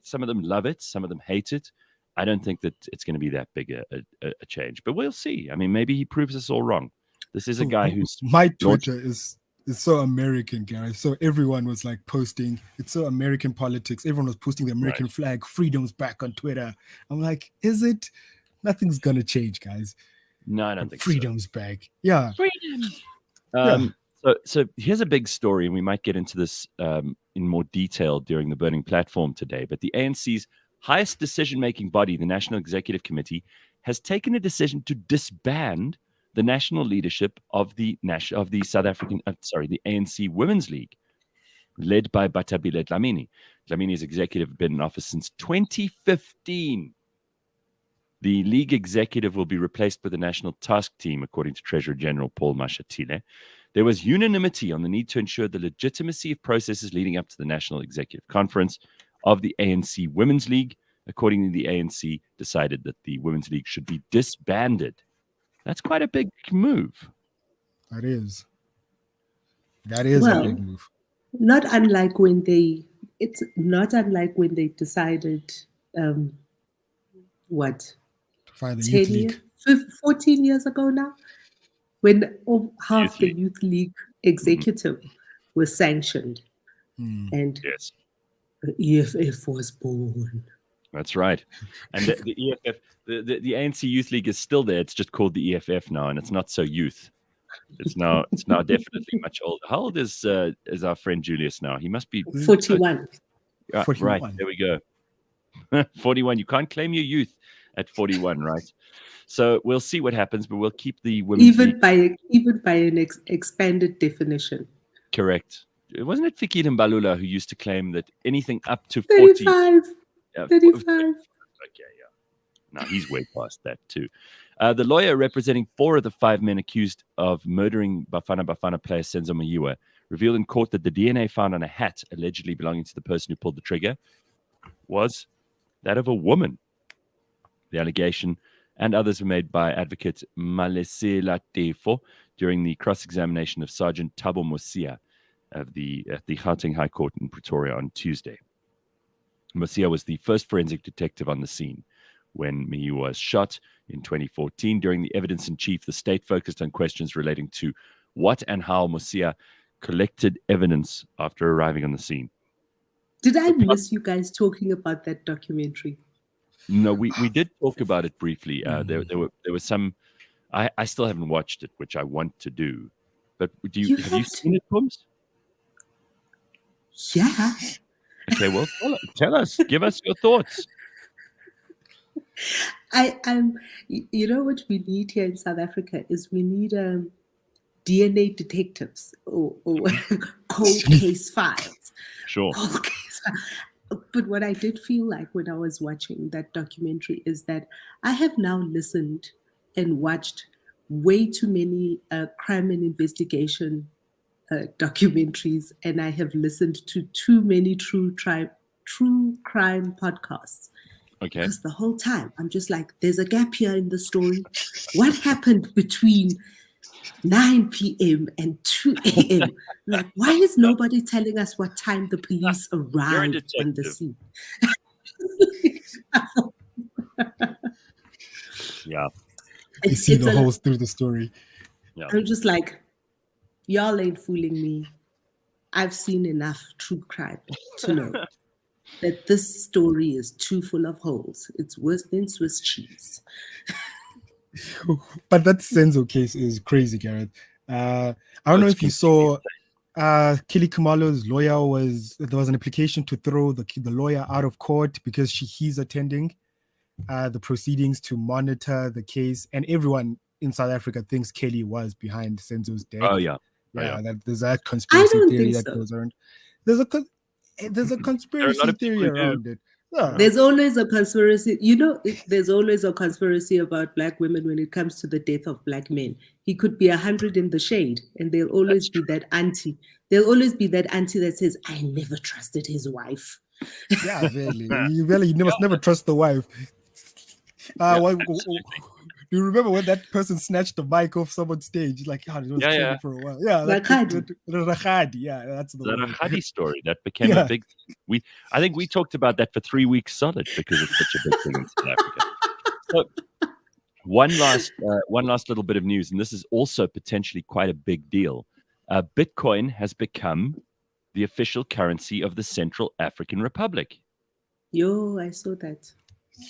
some of them love it, some of them hate it. I don't think that it's going to be that big a change, but we'll see. I mean, maybe he proves us all wrong. This is a guy who's... My Twitter is so American, Gareth. So everyone was like posting. It's so American politics. Everyone was posting the American flag, freedom's back on Twitter. I'm like, is it? Nothing's going to change, guys. No, I don't think freedom's back. Yeah. Freedom. So here's a big story, and we might get into this in more detail during the Burning Platform today. But the ANC's highest decision-making body, the National Executive Committee, has taken a decision to disband the national leadership of the ANC Women's League, led by Batabile Dlamini. Dlamini's executive has been in office since 2015. The league executive will be replaced by the National Task Team, according to Treasurer General Paul Mashatile. There was unanimity on the need to ensure the legitimacy of processes leading up to the National Executive Conference of the ANC Women's League. Accordingly, the ANC decided that the Women's League should be disbanded. That's quite a big move. That is a big move. Not unlike when they decided 14 years ago now, when half the Youth League executive was sanctioned, and the EFF was born. That's right. And the EFF, the ANC Youth League is still there. It's just called the EFF now, and it's not so youth. It's now definitely much older. How old is our friend Julius now? He must be 41. 41. Right, there we go. 41. You can't claim your youth at 41, right? So we'll see what happens, but we'll keep the women's even by an expanded definition. Correct. Wasn't it Fikile Mbalula who used to claim that anything up to 40... 35. 35. Okay, yeah. No, he's way past that too. The lawyer representing 4 of the 5 men accused of murdering Bafana Bafana player Senzo Mayiwa revealed in court that the DNA found on a hat allegedly belonging to the person who pulled the trigger was that of a woman. The allegation and others were made by advocate Malesela Tefo during the cross-examination of Sergeant Thabo Mosia at the Gauteng High Court in Pretoria on Tuesday. Mosia was the first forensic detective on the scene when Mayiwa was shot in 2014. During the evidence in chief, the state focused on questions relating to what and how Mosia collected evidence after arriving on the scene. Did I miss you guys talking about that documentary? No, we did talk about it briefly. There was some. I still haven't watched it, which I want to do. But have you seen it, Pums? Yeah. Okay, well, tell us. Give us your thoughts. You know what we need here in South Africa is we need DNA detectives or cold case files. Sure. Cold case files. But what I did feel like when I was watching that documentary is that I have now listened and watched way too many crime and investigation documentaries, and I have listened to too many true crime podcasts. Okay. Because the whole time I'm just like, there's a gap here in the story. What happened between 9 p.m. and 2 a.m.? Like, why is nobody telling us what time the police arrived on the scene? Yeah. You see the holes through the story. Yeah. I'm just like, y'all ain't fooling me. I've seen enough true crime to know that this story is too full of holes. It's worse than Swiss cheese. But that Senzo case is crazy, Gareth. I don't know if you saw Kili Kumalo's lawyer there was an application to throw the lawyer out of court because he's attending the proceedings to monitor the case, and everyone in South Africa thinks Kelly was behind Senzo's death. Oh yeah. There's that conspiracy theory that goes around. There's a conspiracy theory around it. Yeah. There's always a conspiracy. There's always a conspiracy about black women when it comes to the death of black men. He could be 100 in the shade, and there'll always be that auntie. There'll always be that auntie that says, "I never trusted his wife." Yeah, really. You must never trust the wife. You remember when that person snatched the mic off someone's stage? Like, it was trending for a while. Yeah, Rakhadi. Yeah, that's the Rakhadi story that became a big. I think we talked about that for 3 weeks solid because it's such a big thing in South Africa. So, one last little bit of news, and this is also potentially quite a big deal. Bitcoin has become the official currency of the Central African Republic. Yo, I saw that.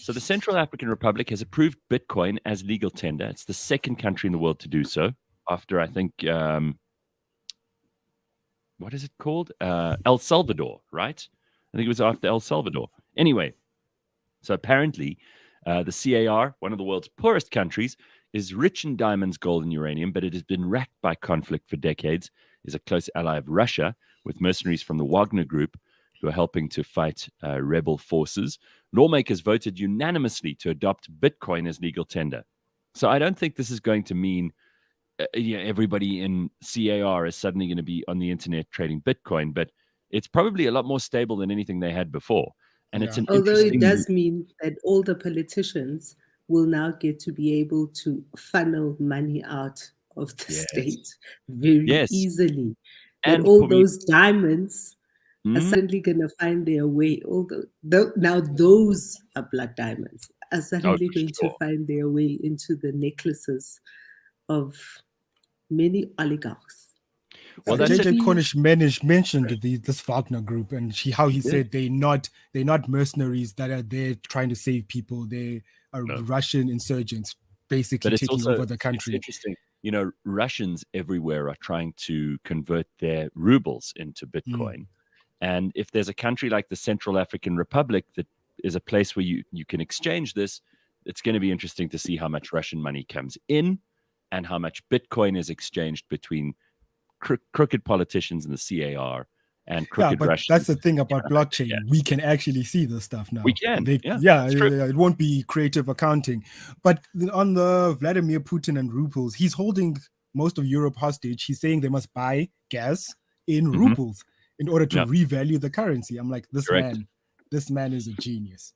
So the Central African Republic has approved Bitcoin as legal tender. It's the second country in the world to do so after, I think, what is it called? El Salvador, right? I think it was after El Salvador. Anyway, so apparently the CAR, one of the world's poorest countries, is rich in diamonds, gold, and uranium, but it has been racked by conflict for decades, is a close ally of Russia, with mercenaries from the Wagner Group who are helping to fight rebel forces. Lawmakers voted unanimously to adopt Bitcoin as legal tender. So I don't think this is going to mean everybody in CAR is suddenly going to be on the internet trading Bitcoin, but it's probably a lot more stable than anything they had before. And it's an although it does mean that all the politicians will now get to be able to funnel money out of the state very easily. And all those diamonds are suddenly going to find their way. Now those are blood diamonds are suddenly going to find their way into the necklaces of many oligarchs. Well, JJ Cornish mentioned this Wagner group and how he said they're not mercenaries that are there trying to save people. They are Russian insurgents basically taking over the country. It's interesting. Russians everywhere are trying to convert their rubles into Bitcoin. And if there's a country like the Central African Republic that is a place where you can exchange this. It's going to be interesting to see how much Russian money comes in and how much Bitcoin is exchanged between crooked politicians in the CAR and crooked but Russians. that's the thing about blockchain. Yeah. We can actually see this stuff now. We can. It won't be creative accounting. But on the Vladimir Putin and rubles, he's holding most of Europe hostage. He's saying they must buy gas in rubles in order to revalue the currency. I'm like, this man is a genius.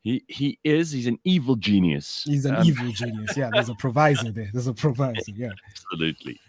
He's an evil genius. He's an evil genius. Yeah, there's a provisor there. Yeah. Absolutely.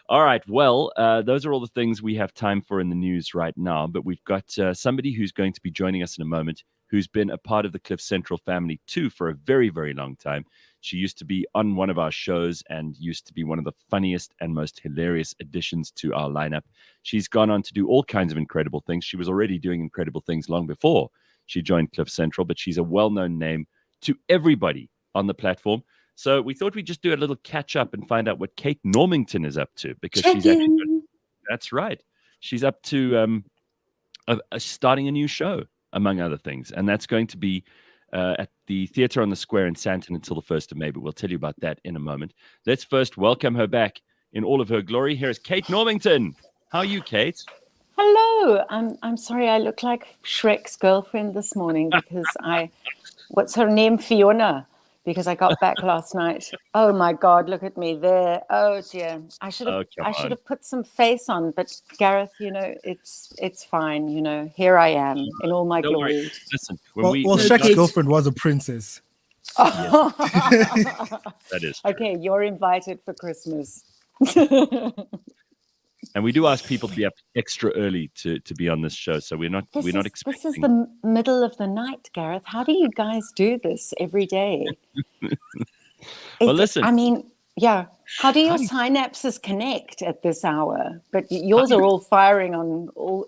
All right. Well, those are all the things we have time for in the news right now. But we've got somebody who's going to be joining us in a moment, who's been a part of the Cliff Central family too for a very, very long time. She used to be on one of our shows and used to be one of the funniest and most hilarious additions to our lineup. She's gone on to do all kinds of incredible things. She was already doing incredible things long before she joined Cliff Central, but she's a well-known name to everybody on the platform. So we thought we'd just do a little catch up and find out what Kate Normington is up to, because that's right. She's up to starting a new show, among other things. And that's going to be at the Theatre on the Square in Sandton until the 1st of May, but we'll tell you about that in a moment. Let's first welcome her back in all of her glory. Here is Kate Normington. How are you, Kate? Hello. I'm sorry I look like Shrek's girlfriend this morning because what's her name? Fiona. Because I got back last night. Oh my God, look at me there. Oh dear. I should have put some face on, but Gareth, it's fine, Here I am in all my glory. Listen, Shrek's girlfriend was a princess. Oh. That is true. Okay, you're invited for Christmas. And we do ask people to be up extra early to be on this show, so we're not expecting. This is the middle of the night, Gareth. How do you guys do this every day? Well, listen. I mean, yeah. How do your synapses connect at this hour? But yours are all firing on all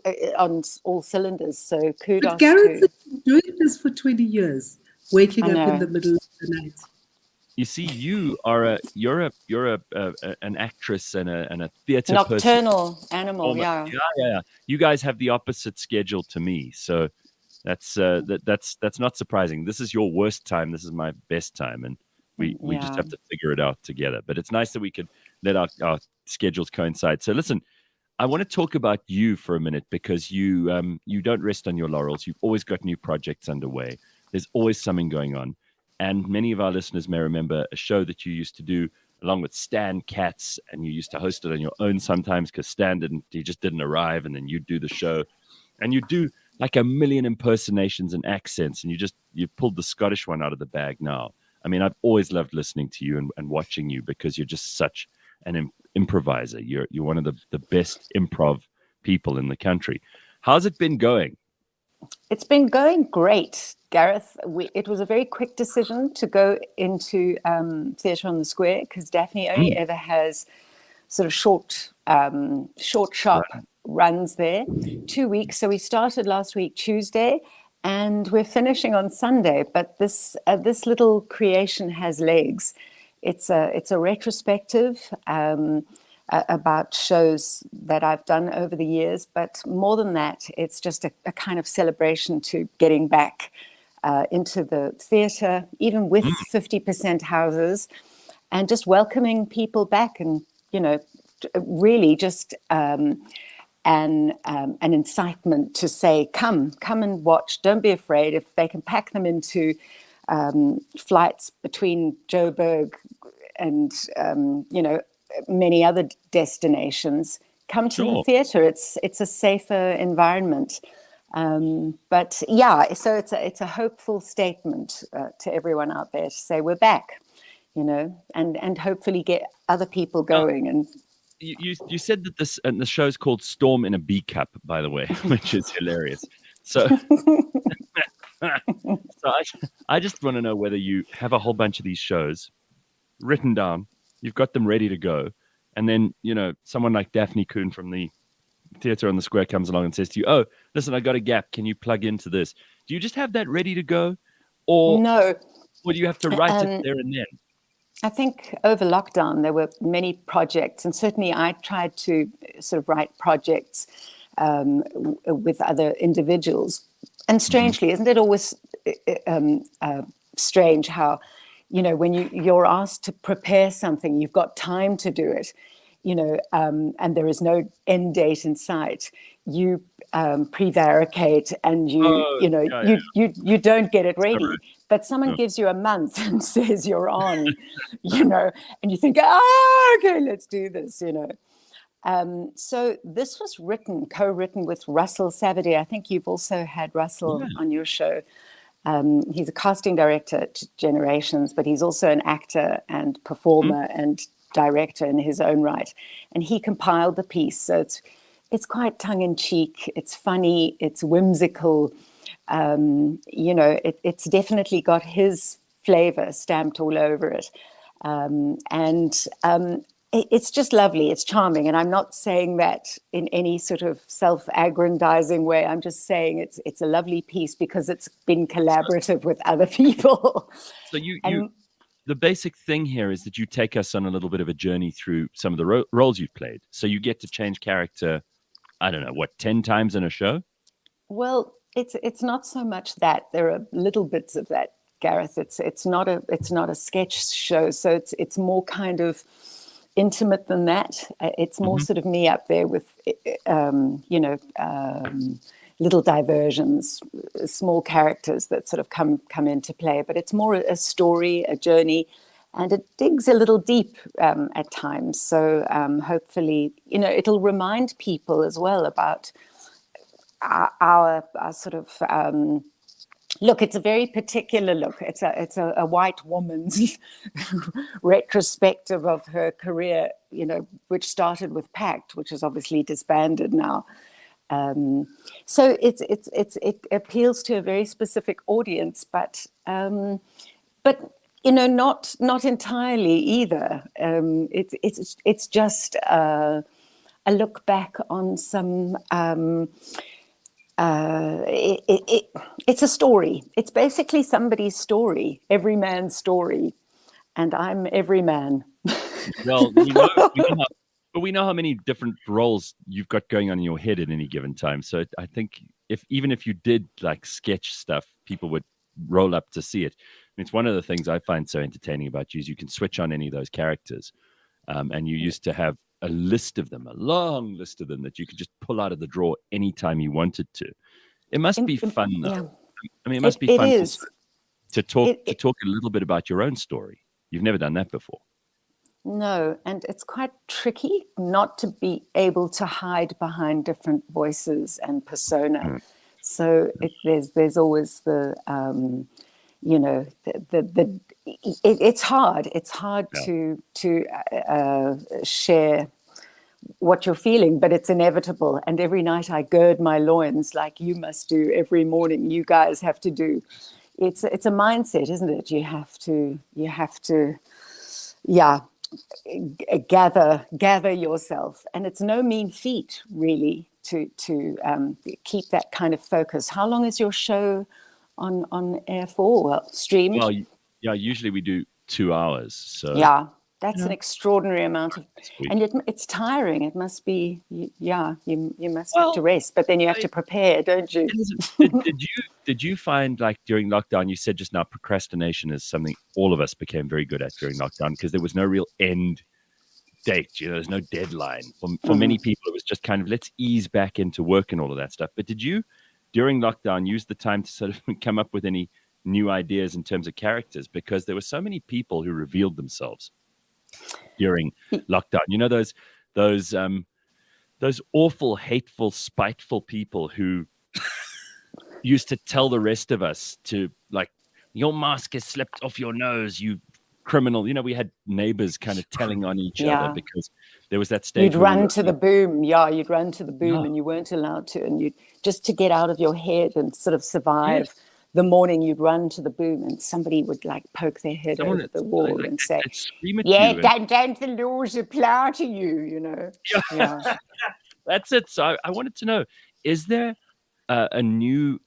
cylinders. So kudos. But Gareth has been doing this for 20 years, waking up in the middle of the night. You see, you're an actress and a theater nocturnal person. Animal, yeah. You guys have the opposite schedule to me, so that's not surprising. This is your worst time. This is my best time, and we just have to figure it out together. But it's nice that we could let our schedules coincide. So listen, I want to talk about you for a minute, because you don't rest on your laurels. You've always got new projects underway. There's always something going on. And many of our listeners may remember a show that you used to do along with Stan Katz, and you used to host it on your own sometimes because he just didn't arrive, and then you'd do the show. And you do like a million impersonations and accents, and you pulled the Scottish one out of the bag now. I mean, I've always loved listening to you and watching you, because you're just such an improviser. You're one of the best improv people in the country. How's it been going? It's been going great, Gareth. It was a very quick decision to go into Theatre on the Square, because Daphne only ever has sort of short, sharp runs there, 2 weeks. So we started last week, Tuesday, and we're finishing on Sunday. But this little creation has legs. It's a retrospective about shows that I've done over the years, but more than that, it's just a kind of celebration to getting back into the theatre, even with 50% houses, and just welcoming people back, and really just an incitement to say, come and watch. Don't be afraid. If they can pack them into flights between Joburg and many other destinations, come to the theatre. It's a safer environment. But yeah, so it's a hopeful statement to everyone out there to say we're back, and hopefully get other people going. And you said that the show is called Storm in a Bee Cup, by the way, which is hilarious. So, I just want to know whether you have a whole bunch of these shows written down. You've got them ready to go. And then, someone like Daphne Kuhn from the Theatre on the Square comes along and says to you, oh, listen, I got a gap. Can you plug into this? Do you just have that ready to go? Or no? Or do you have to write it there and then? I think over lockdown, there were many projects. And certainly I tried to sort of write projects with other individuals. And strangely, isn't it always strange how, when you're asked to prepare something, you've got time to do it, and there is no end date in sight. You prevaricate and you don't get it ready. But someone gives you a month and says you're on, and you think, okay, let's do this, So this was co-written with Russell Savady. I think you've also had Russell on your show. He's a casting director to Generations, but he's also an actor and performer and director in his own right. And he compiled the piece. So it's quite tongue-in-cheek. It's funny. It's whimsical. It's definitely got his flavor stamped all over it. It's just lovely. It's charming. And I'm not saying that in any sort of self-aggrandizing way. I'm just saying it's a lovely piece because it's been collaborative with other people. So the basic thing here is that you take us on a little bit of a journey through some of the roles you've played. So you get to change character, I don't know, 10 times in a show? Well, it's not so much that. There are little bits of that, Gareth. It's not a sketch show. So it's more kind of intimate than that. It's more sort of me up there with, little diversions, small characters that sort of come into play. But it's more a story, a journey, and it digs a little deep at times. So hopefully, it'll remind people as well about our sort of look. It's a very particular look. It's a white woman's retrospective of her career, which started with Pact, which is obviously disbanded now. So it appeals to a very specific audience, but not entirely either. It's just a look back on some. It's a story. It's basically somebody's story, every man's story, and I'm every man. Well, we know how many different roles you've got going on in your head at any given time. So I think even if you did like sketch stuff, people would roll up to see it. And it's one of the things I find so entertaining about you is you can switch on any of those characters, and you used to have a list of them, a long list of them that you could just pull out of the drawer anytime you wanted to. It must be fun, though. Yeah. I mean, it must be fun to talk a little bit about your own story. You've never done that before. No, and it's quite tricky not to be able to hide behind different voices and persona. So there's always the it's hard. It's hard to share what you're feeling, but it's inevitable. And every night I gird my loins like you must do every morning. You guys have to do. It's a mindset, isn't it? You have to gather yourself, and it's no mean feat really to keep that kind of focus. How long is your show on air for? Well, streamed? Well, yeah, usually we do 2 hours. So yeah, that's an extraordinary amount of, and it's tiring. It must be, you must have to rest, but then you have to prepare, don't you? Did you find, like, during lockdown, you said just now procrastination is something all of us became very good at during lockdown because there was no real end date, there's no deadline. For many people, it was just kind of let's ease back into work and all of that stuff. But did you, during lockdown, use the time to sort of come up with any new ideas in terms of characters? Because there were so many people who revealed themselves during lockdown. Those awful, hateful, spiteful people who used to tell the rest of us to, like, your mask has slipped off your nose, you criminal. We had neighbors kind of telling on each other because there was that stage. You'd run to the boom. Yeah, you'd run to the boom and you weren't allowed to. And you'd just to get out of your head and sort of survive the morning, you'd run to the boom and somebody would like poke their head over the wall and say, don't the laws apply to you, Yeah. That's it. So I wanted to know, is there a new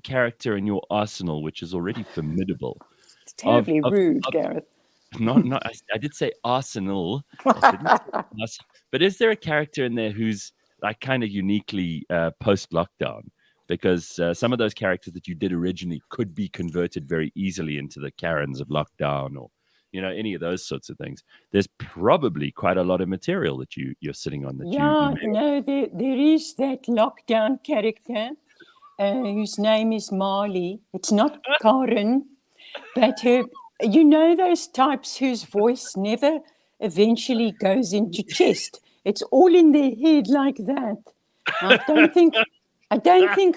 character in your arsenal which is already formidable? It's terribly rude, Gareth. I did say arsenal. I didn't say arsenal. But is there a character in there who's like kind of uniquely post-lockdown because some of those characters that you did originally could be converted very easily into the Karens of lockdown, or any of those sorts of things. There's probably quite a lot of material that you're sitting on that Yeah, you no, there is that lockdown character whose name is Marley. It's not Karen, but those types whose voice never eventually goes into chest. It's all in their head like that. I don't think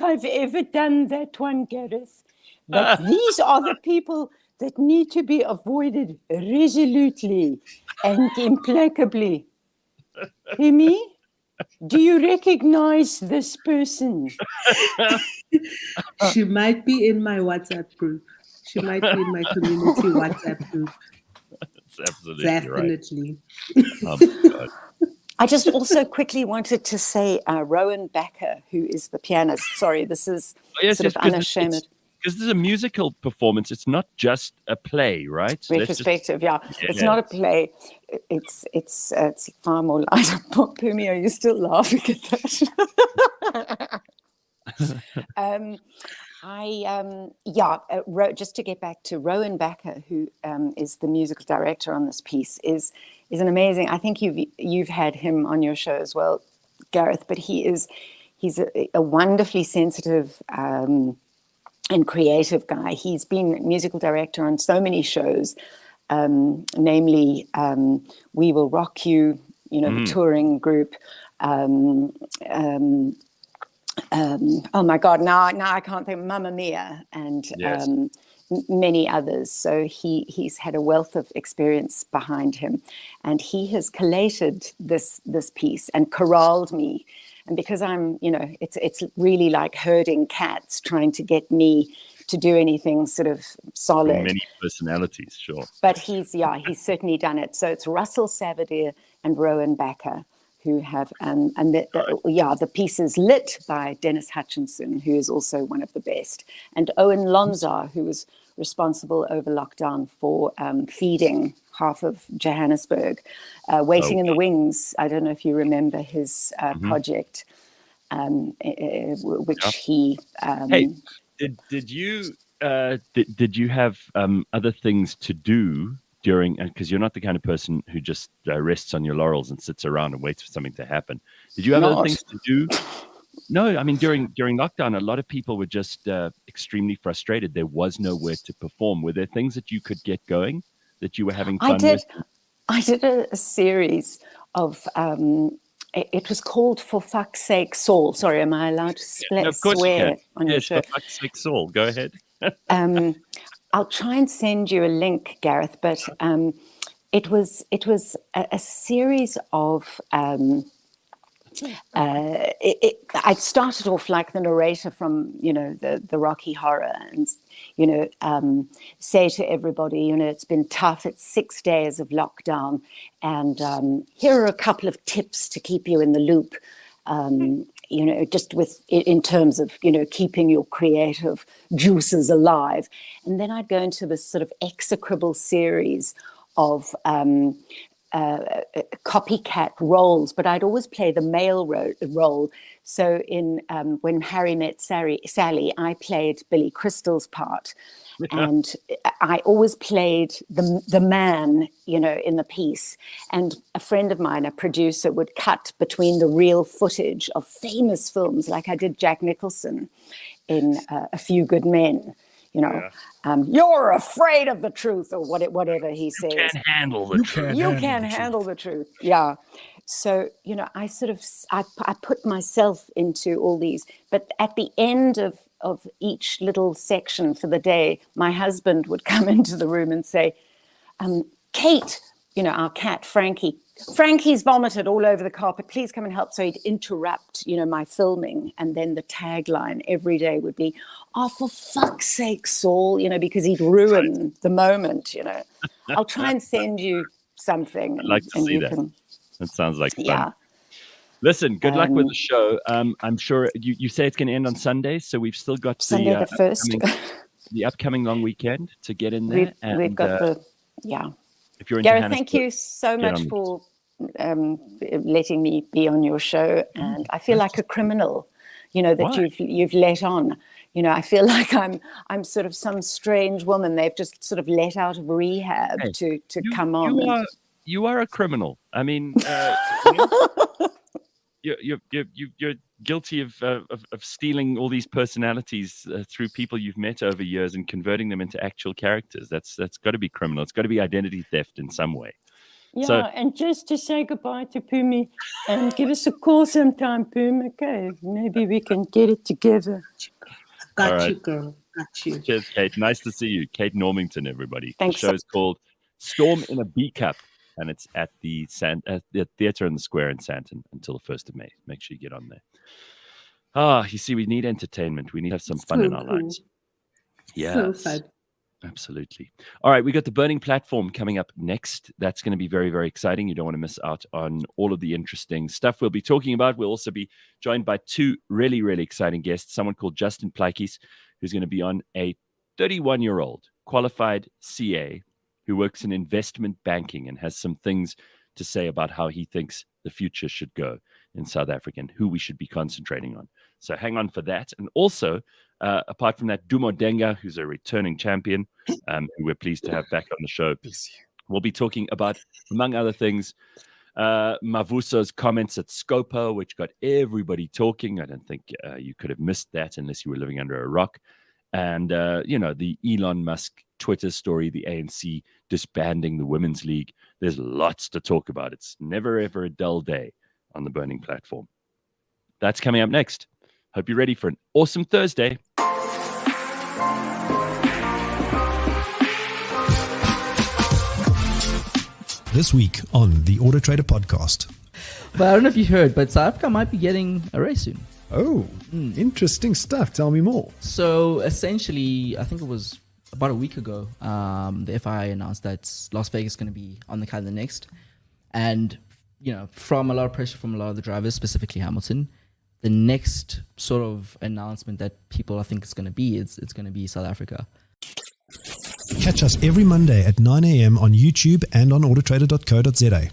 I've ever done that one, Gareth. But these are the people that need to be avoided resolutely and implacably. Hear me? Do you recognize this person? She might be in my WhatsApp group. She might be in my community WhatsApp group. That's absolutely Definitely. right. Oh, my God. I just also quickly wanted to say Rowan Becker, who is the pianist. Sorry, this is sort of unashamed. Because this is a musical performance. It's not just a play, right? Retrospective, yeah. It's not a play. It's far more lighter. Pumi, are you still laughing at that? Just to get back to Rowan Becker, who is the musical director on this piece, is an amazing. I think you've had him on your show as well, Gareth. But he's a wonderfully sensitive and creative guy. He's been musical director on so many shows, namely We Will Rock You, the touring group. Oh my God, now I can't think, Mamma Mia, and yes. Many others. So he's had a wealth of experience behind him, and he has collated this piece and corralled me. And because I'm, it's really like herding cats, trying to get me to do anything sort of solid. Many personalities, sure. But he's certainly done it. So it's Russell Savadir and Rowan Becker who have, the piece is lit by Dennis Hutchinson, who is also one of the best, and Owen Lonzar, who was responsible over lockdown for feeding half of Johannesburg, Waiting in the Wings. I don't know if you remember his project, which he. Hey, did you have other things to do during? Because you're not the kind of person who just rests on your laurels and sits around and waits for something to happen. Did you have other things to do? No, I mean during lockdown, a lot of people were just extremely frustrated. There was nowhere to perform. Were there things that you could get going, that you were having fun with? I did a series of. It was called For Fuck's Sake, Saul. Sorry, am I allowed to swear on your show? For Fuck's Sake, Saul. Go ahead. I'll try and send you a link, Gareth. But it was a series of. I started off like the narrator from the Rocky Horror, and say to everybody, it's been tough. It's 6 days of lockdown, and here are a couple of tips to keep you in the loop. Just in terms of keeping your creative juices alive. And then I'd go into this sort of execrable series of copycat roles, but I'd always play the male role. So in When Harry Met Sally, I played Billy Crystal's part, and I always played the man, in the piece. And a friend of mine, a producer, would cut between the real footage of famous films, like I did Jack Nicholson in A Few Good Men. You're afraid of the truth, or whatever he says. You can't handle the truth. You can't handle the truth. Yeah. So, I sort of, I put myself into all these, but at the end of each little section for the day, my husband would come into the room and say, Kate, our cat, Frankie's vomited all over the carpet. Please come and help. So he'd interrupt, my filming. And then the tagline every day would be, oh, for fuck's sake, Saul, because he'd ruin the moment, I'll try and send you something. I'd like to see that. That sounds like fun. Yeah. Listen, good luck with the show. I'm sure you say it's going to end on Sunday, so we've still got Sunday the 1st. The upcoming long weekend to get in there. We've got if you're in Gareth, thank you so much for letting me be on your show, and I feel like a criminal, that Why? you've let on. I feel like I'm sort of some strange woman they've just sort of let out of rehab Hey, to come on. You are a criminal. I mean, you're guilty of stealing all these personalities through people you've met over years and converting them into actual characters. That's got to be criminal. It's got to be identity theft in some way. Yeah, So, and just to say goodbye to Pumi, and give us a call sometime, Pum. Okay, maybe we can get it together. Got all right. you, girl. Got you. Cheers, Kate. Nice to see you. Kate Normington, everybody. Thanks. The show's called Storm in a B Cup, and it's at the Theatre in the Square in Sandton until the 1st of May. Make sure you get on there. You see, we need entertainment. We need to have some fun in our lives. Yeah. So fun. Absolutely. All right, we got the Burning Platform coming up next. That's going to be very, very exciting. You don't want to miss out on all of the interesting stuff we'll be talking about. We'll also be joined by two really, really exciting guests, someone called Justin Pleikes, who's going to be on, a 31-year-old qualified CA who works in investment banking and has some things to say about how he thinks the future should go in South Africa and who we should be concentrating on. So hang on for that. And also, apart from that, Dumo Denga, who's a returning champion, who we're pleased to have back on the show. We'll be talking about, among other things, Mavuso's comments at Scopa, which got everybody talking. I don't think you could have missed that unless you were living under a rock. And, the Elon Musk Twitter story, the ANC disbanding the Women's League. There's lots to talk about. It's never, ever a dull day on the Burning Platform. That's coming up next. Hope you're ready for an awesome Thursday. This week on the Auto Trader podcast. But I don't know if you heard, but South Africa might be getting a race soon. Oh, interesting stuff. Tell me more. So essentially, I think it was about a week ago, the FIA announced that Las Vegas is going to be on the calendar next. And, from a lot of pressure from a lot of the drivers, specifically Hamilton, the next sort of announcement that people I think it's going to be, it's going to be South Africa. Catch us every Monday at 9 a.m. on YouTube and on autotrader.co.za.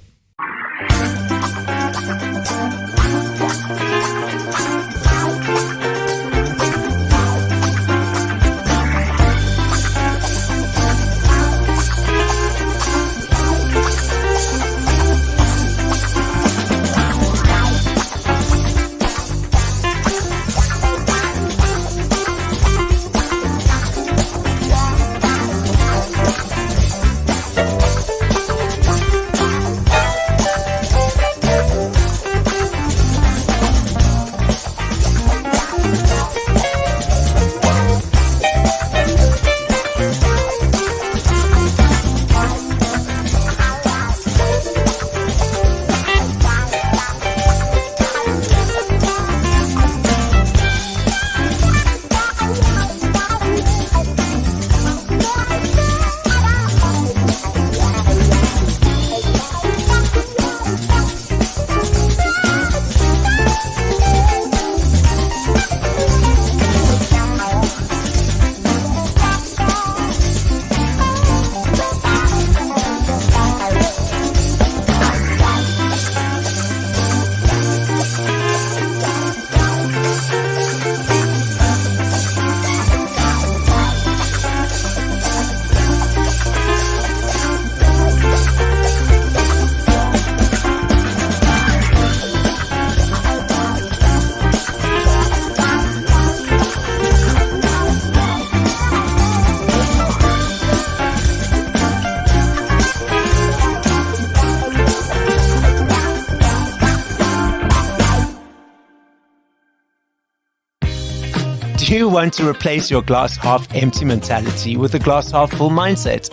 Do you want to replace your glass half empty mentality with a glass half full mindset?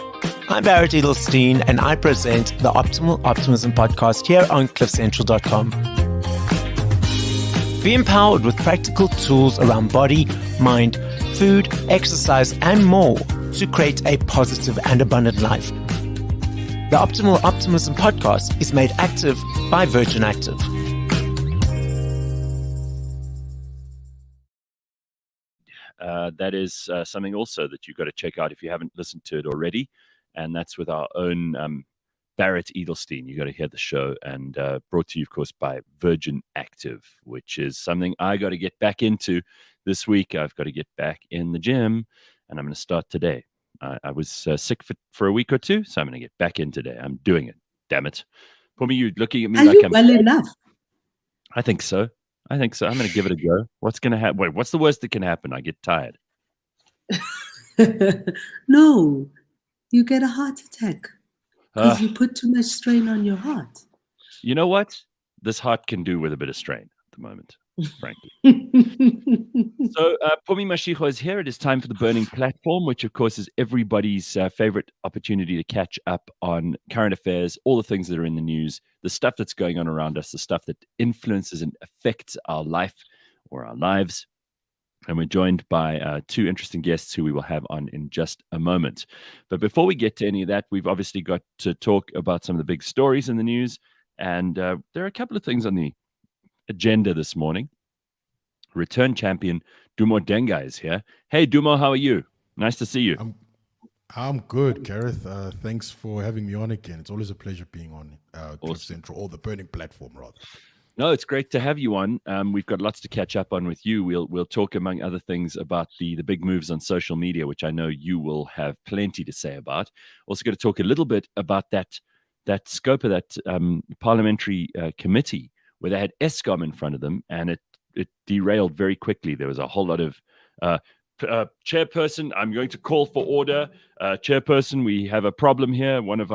I'm Barrett Edelstein, and I present the Optimism podcast here on cliffcentral.com. Be empowered with practical tools around body, mind, food, exercise, and more to create a positive and abundant life. The Optimism podcast is made active by Virgin Active. That is something also that you've got to check out if you haven't listened to it already. And that's with our own Barrett Edelstein. You got to hear the show, and brought to you, of course, by Virgin Active, which is something I got to get back into this week. I've got to get back in the gym, and I'm going to start today. I was sick for a week or two, so I'm going to get back in today. I'm doing it. Damn it. Pumi, you looking at me Are like you I'm well enough? I think so. I'm going to give it a go. What's going to happen? Wait, what's the worst that can happen? I get tired. No, you get a heart attack because you put too much strain on your heart. You know what? This heart can do with a bit of strain at the moment, frankly. So, Pumi Mashiko is here. It is time for the Burning Platform, which, of course, is everybody's favorite opportunity to catch up on current affairs, all the things that are in the news, the stuff that's going on around us, the stuff that influences and affects our life or our lives. And we're joined by two interesting guests who we will have on in just a moment. But before we get to any of that, we've obviously got to talk about some of the big stories in the news. And there are a couple of things on the agenda this morning. Return champion Dumo Denga is here. Hey, Dumo, how are you? Nice to see you. I'm good, Gareth. Thanks for having me on again. It's always a pleasure being on Cliff Central, or the Burning Platform, rather. No, it's great to have you on. We've got lots to catch up on with you. We'll talk, among other things, about the big moves on social media, which I know you will have plenty to say about. Also going to talk a little bit about that scope of that parliamentary committee where they had Eskom in front of them, and it derailed very quickly. There was a whole lot of chairperson, I'm going to call for order. Chairperson, we have a problem here. One of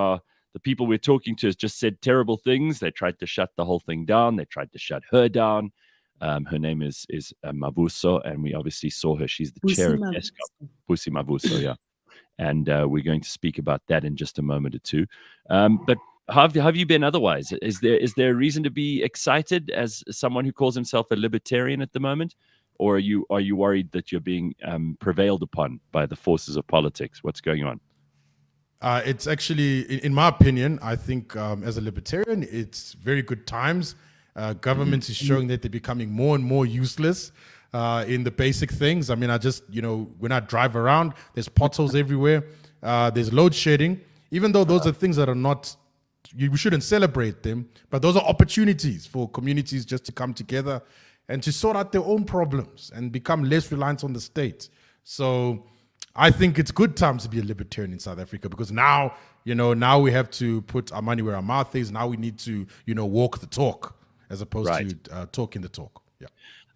the people we're talking to has just said terrible things. They tried to shut the whole thing down. They tried to shut her down. Her name is Mavuso, and we obviously saw her. She's the chair of Eskom. Pusi Mavuso, yeah. And we're going to speak about that in just a moment or two. But how have you been otherwise? Is there a reason to be excited as someone who calls himself a libertarian at the moment? Or are you worried that you're being prevailed upon by the forces of politics? What's going on? It's actually, in my opinion, I think as a libertarian, it's very good times. Government is showing that they're becoming more and more useless in the basic things. I mean, when I drive around, there's potholes everywhere. There's load shedding. Even though those are things that are not, we shouldn't celebrate them, but those are opportunities for communities just to come together and to sort out their own problems and become less reliant on the state. So I think it's good times to be a libertarian in South Africa, because now we have to put our money where our mouth is. Now we need to, walk the talk as opposed to talking the talk. Yeah.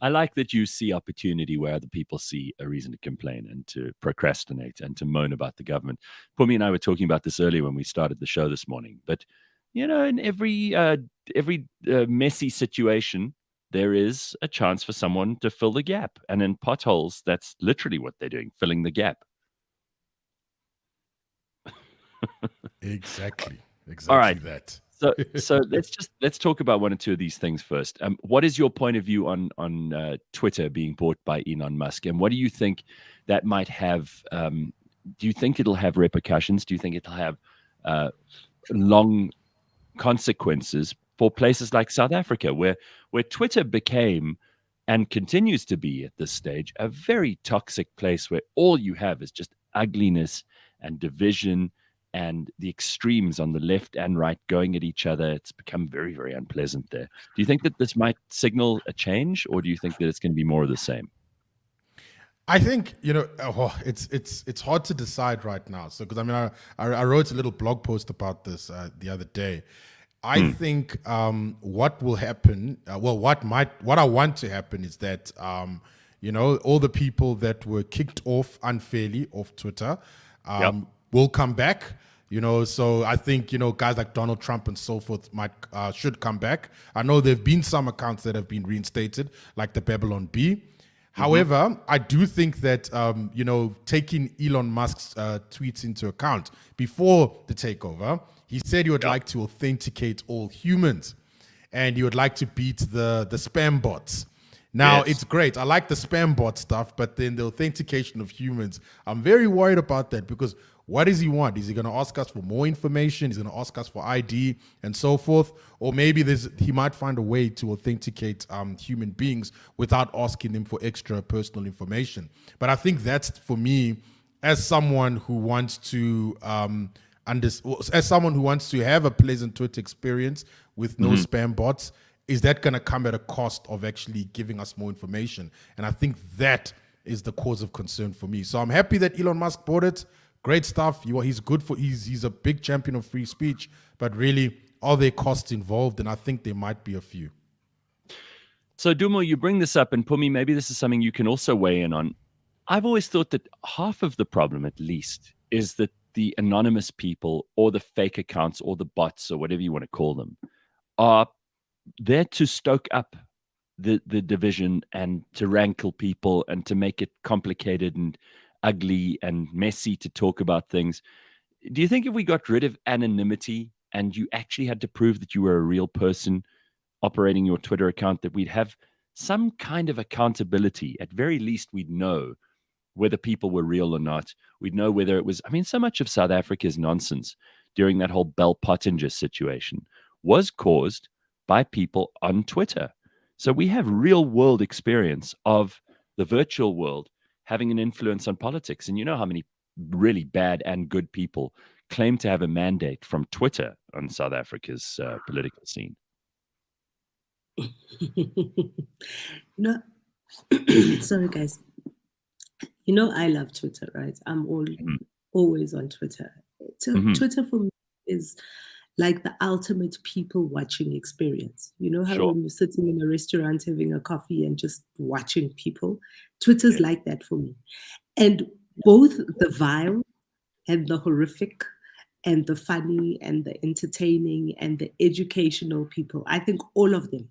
I like that you see opportunity where other people see a reason to complain and to procrastinate and to moan about the government. Pumi and I were talking about this earlier when we started the show this morning. But, in every messy situation, there is a chance for someone to fill the gap. And in potholes, that's literally what they're doing, filling the gap. Exactly. All right. That. So let's talk about one or two of these things first. What is your point of view on Twitter being bought by Elon Musk, and what do you think that might have? Do you think it'll have repercussions? Do you think it'll have long consequences for places like South Africa, where Twitter became and continues to be at this stage a very toxic place where all you have is just ugliness and division and the extremes on the left and right going at each other? It's become very, very unpleasant there. Do you think that this might signal a change, or do you think that it's going to be more of the same? I think, it's hard to decide right now. So, because I wrote a little blog post about this the other day. I think what will happen, what I want to happen is that, all the people that were kicked off unfairly off Twitter will come back. So I think, guys like Donald Trump and so forth should come back. I know there have been some accounts that have been reinstated, like the Babylon Bee. However, I do think that, taking Elon Musk's tweets into account before the takeover, he said he would like to authenticate all humans and he would like to beat the spam bots. Now, It's great. I like the spam bot stuff, but then the authentication of humans, I'm very worried about that, because what does he want? Is he going to ask us for more information? He's going to ask us for ID and so forth? Or maybe he might find a way to authenticate human beings without asking them for extra personal information. But I think that's, for me, as someone who wants to as someone who wants to have a pleasant Twitter experience with no spam bots, is that going to come at a cost of actually giving us more information? And I think that is the cause of concern for me. So I'm happy that Elon Musk bought it. Great stuff. He's good for. He's a big champion of free speech. But really, are there costs involved? And I think there might be a few. So Dumo, you bring this up, and Pumi, maybe this is something you can also weigh in on. I've always thought that half of the problem, at least, is that the anonymous people or the fake accounts or the bots or whatever you want to call them are there to stoke up the division and to rankle people and to make it complicated and ugly and messy to talk about things. Do you think if we got rid of anonymity and you actually had to prove that you were a real person operating your Twitter account, that we'd have some kind of accountability? At very least, we'd know whether people were real or not. We'd know whether it was, I mean, so much of South Africa's nonsense during that whole Bell Pottinger situation was caused by people on Twitter. So we have real world experience of the virtual world having an influence on politics. And you know how many really bad and good people claim to have a mandate from Twitter on South Africa's political scene. No, sorry guys. I love Twitter, right? I'm always on Twitter. Twitter for me is like the ultimate people watching experience. You know how when you're sitting in a restaurant having a coffee and just watching people? Twitter's like that for me. And both the vile and the horrific and the funny and the entertaining and the educational people, I think all of them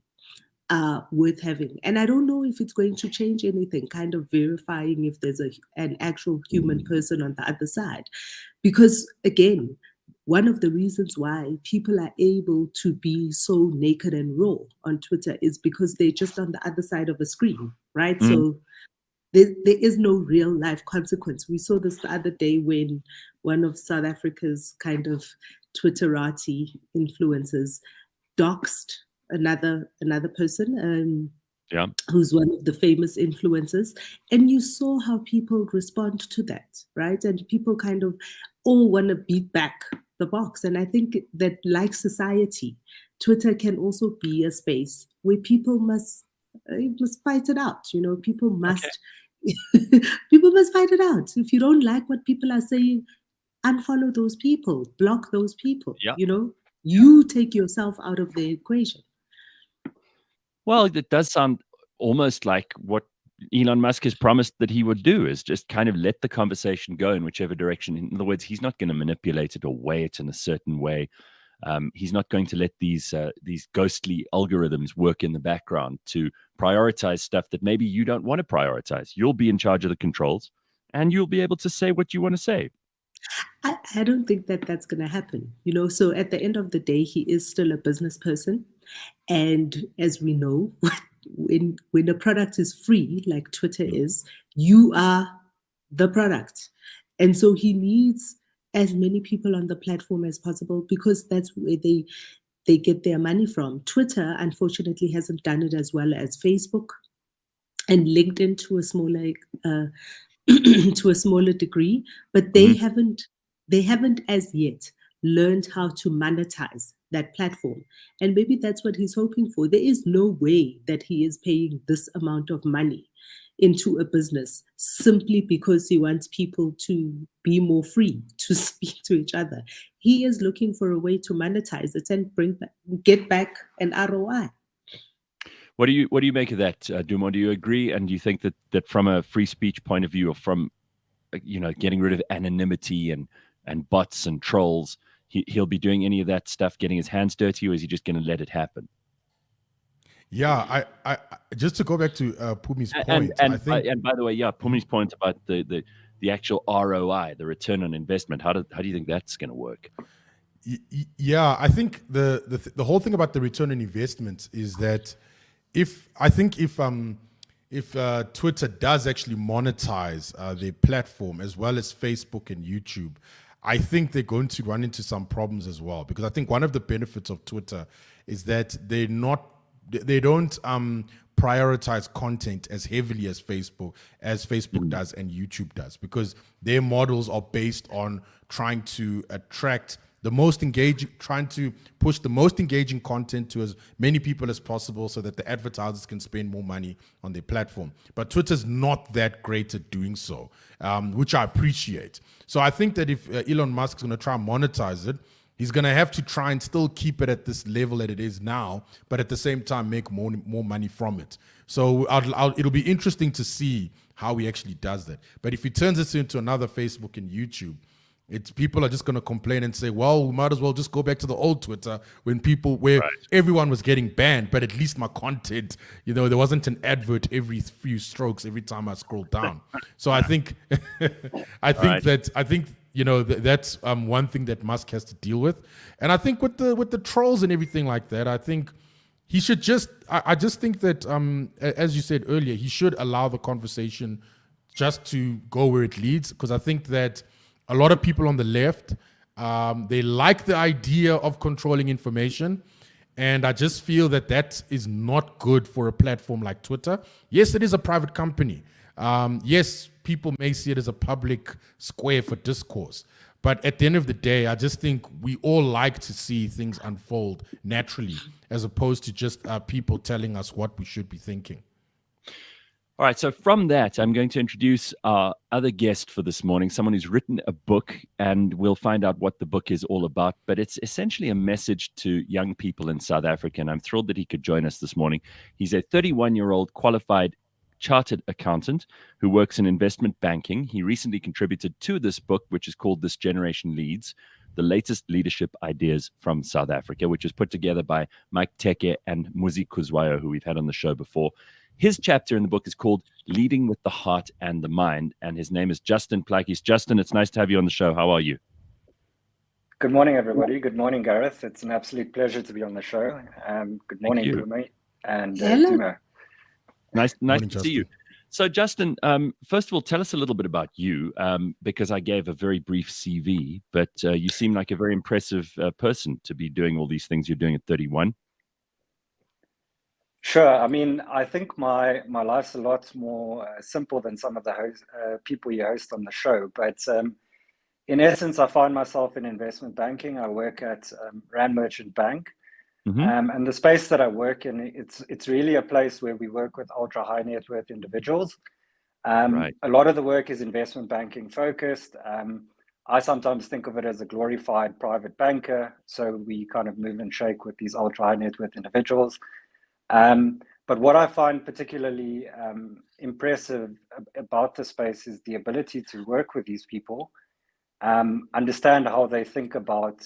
are worth having. And I don't know if it's going to change anything, kind of verifying if there's an actual human person on the other side. Because again, one of the reasons why people are able to be so naked and raw on Twitter is because they're just on the other side of a screen, right? So there is no real life consequence. We saw this the other day when one of South Africa's kind of Twitterati influencers doxed another person who's one of the famous influencers, and you saw how people respond to that, right? And people kind of all want to beat back the box. And I think that, like society, Twitter can also be a space where people must fight it out. People must people must fight it out. If you don't like what people are saying, unfollow those people, block those people. You take yourself out of the equation. Well, it does sound almost like what Elon Musk has promised that he would do, is just kind of let the conversation go in whichever direction. In other words, he's not going to manipulate it or weigh it in a certain way. He's not going to let these ghostly algorithms work in the background to prioritize stuff that maybe you don't want to prioritize. You'll be in charge of the controls, and you'll be able to say what you want to say. I don't think that that's going to happen. So at the end of the day, he is still a business person. And as we know, when a product is free, like Twitter is, you are the product. And so he needs as many people on the platform as possible, because that's where they get their money from. Twitter, unfortunately, hasn't done it as well as Facebook and LinkedIn to a smaller degree, but they haven't as yet learned how to monetize that platform. And maybe that's what he's hoping for. There is no way that he is paying this amount of money into a business simply because he wants people to be more free to speak to each other. He is looking for a way to monetize it and get back an ROI. What do you make of that, Dumo? Do you agree? And do you think that from a free speech point of view, or from getting rid of anonymity and bots and trolls, he'll be doing any of that stuff, getting his hands dirty, or is he just going to let it happen? Yeah, I just to go back to Pumi's point, I think, and by the way, Pumi's point about the actual ROI, the return on investment. How do you think that's going to work? Yeah, I think the whole thing about the return on investment is that if Twitter does actually monetize their platform as well as Facebook and YouTube, I think they're going to run into some problems as well, because I think one of the benefits of Twitter is that they don't prioritize content as heavily as Facebook does and YouTube does, because their models are based on trying to attract the most engaging, trying to push the most engaging content to as many people as possible so that the advertisers can spend more money on their platform. But Twitter's not that great at doing so, which I appreciate. So I think that if Elon Musk is going to try and monetize it, he's going to have to try and still keep it at this level that it is now, but at the same time make more money from it. So it'll be interesting to see how he actually does that. But if he turns this into another Facebook and YouTube, people are just going to complain and say, well, we might as well just go back to the old Twitter where everyone was getting banned, but at least my content, there wasn't an advert every few strokes every time I scroll down. So I think that's one thing that Musk has to deal with. And I think with the trolls and everything like that, I think he should I just think that, as you said earlier, he should allow the conversation just to go where it leads, because I think that a lot of people on the left, they like the idea of controlling information. And I just feel that is not good for a platform like Twitter. Yes, it is a private company. Yes, people may see it as a public square for discourse. But at the end of the day, I just think we all like to see things unfold naturally, as opposed to just people telling us what we should be thinking. All right, so from that, I'm going to introduce our other guest for this morning, someone who's written a book, and we'll find out what the book is all about. But it's essentially a message to young people in South Africa, and I'm thrilled that he could join us this morning. He's a 31-year-old qualified chartered accountant who works in investment banking. He recently contributed to this book, which is called This Generation Leads, the latest leadership ideas from South Africa, which is put together by Mike Teke and Muzi Kuzwayo, who we've had on the show before. His chapter in the book is called Leading with the Heart and the Mind, and his name is Justin Plakis. Justin, it's nice to have you on the show. How are you? Good morning, everybody. Good morning, Gareth. It's an absolute pleasure to be on the show. Good morning, Blume and Dumo. Nice to see you. So, Justin, first of all, tell us a little bit about you, because I gave a very brief CV, but you seem like a very impressive person to be doing all these things you're doing at 31. Sure. I mean, I think my life's a lot more simple than some of the people you host on the show. But in essence, I find myself in investment banking. I work at Rand Merchant Bank. Mm-hmm. And the space that I work in, it's really a place where we work with ultra high net worth individuals. A lot of the work is investment banking focused. I sometimes think of it as a glorified private banker. So we kind of move and shake with these ultra high net worth individuals. But what I find particularly impressive about the space is the ability to work with these people, understand how they think about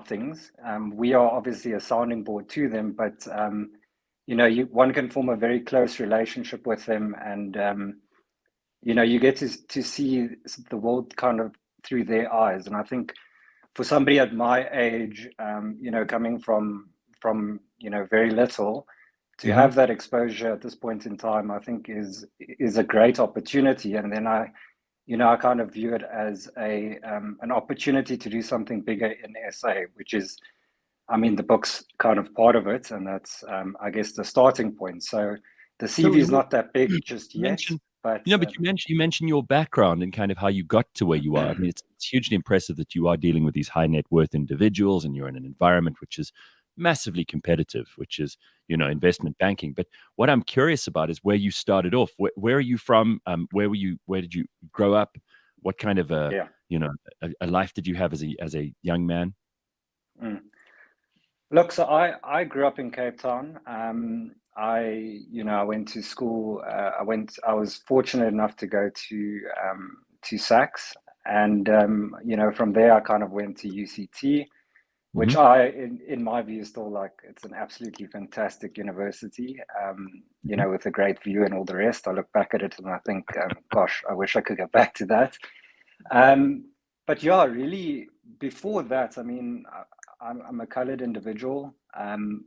things. We are obviously a sounding board to them, but one can form a very close relationship with them, and you get to see the world kind of through their eyes. And I think for somebody at my age, coming from very little, to have that exposure at this point in time, I think is a great opportunity. And then I kind of view it as an opportunity to do something bigger in SA, which is, I mean, the book's kind of part of it, and that's I guess the starting point. So the CV is not that big just yet. But you mentioned your background and kind of how you got to where you are. I mean, it's hugely impressive that you are dealing with these high net worth individuals, and you're in an environment which is massively competitive, which is, investment banking. But what I'm curious about is where you started off. Where are you from? Where did you grow up? What kind of a life did you have as a young man? Look, so I grew up in Cape Town. I went to school. I was fortunate enough to go to SACS, and from there I kind of went to UCT. Which in my view, is still it's an absolutely fantastic university, with a great view and all the rest. I look back at it and I think, gosh, I wish I could go back to that. But yeah, really, before that, I mean, I'm a colored individual.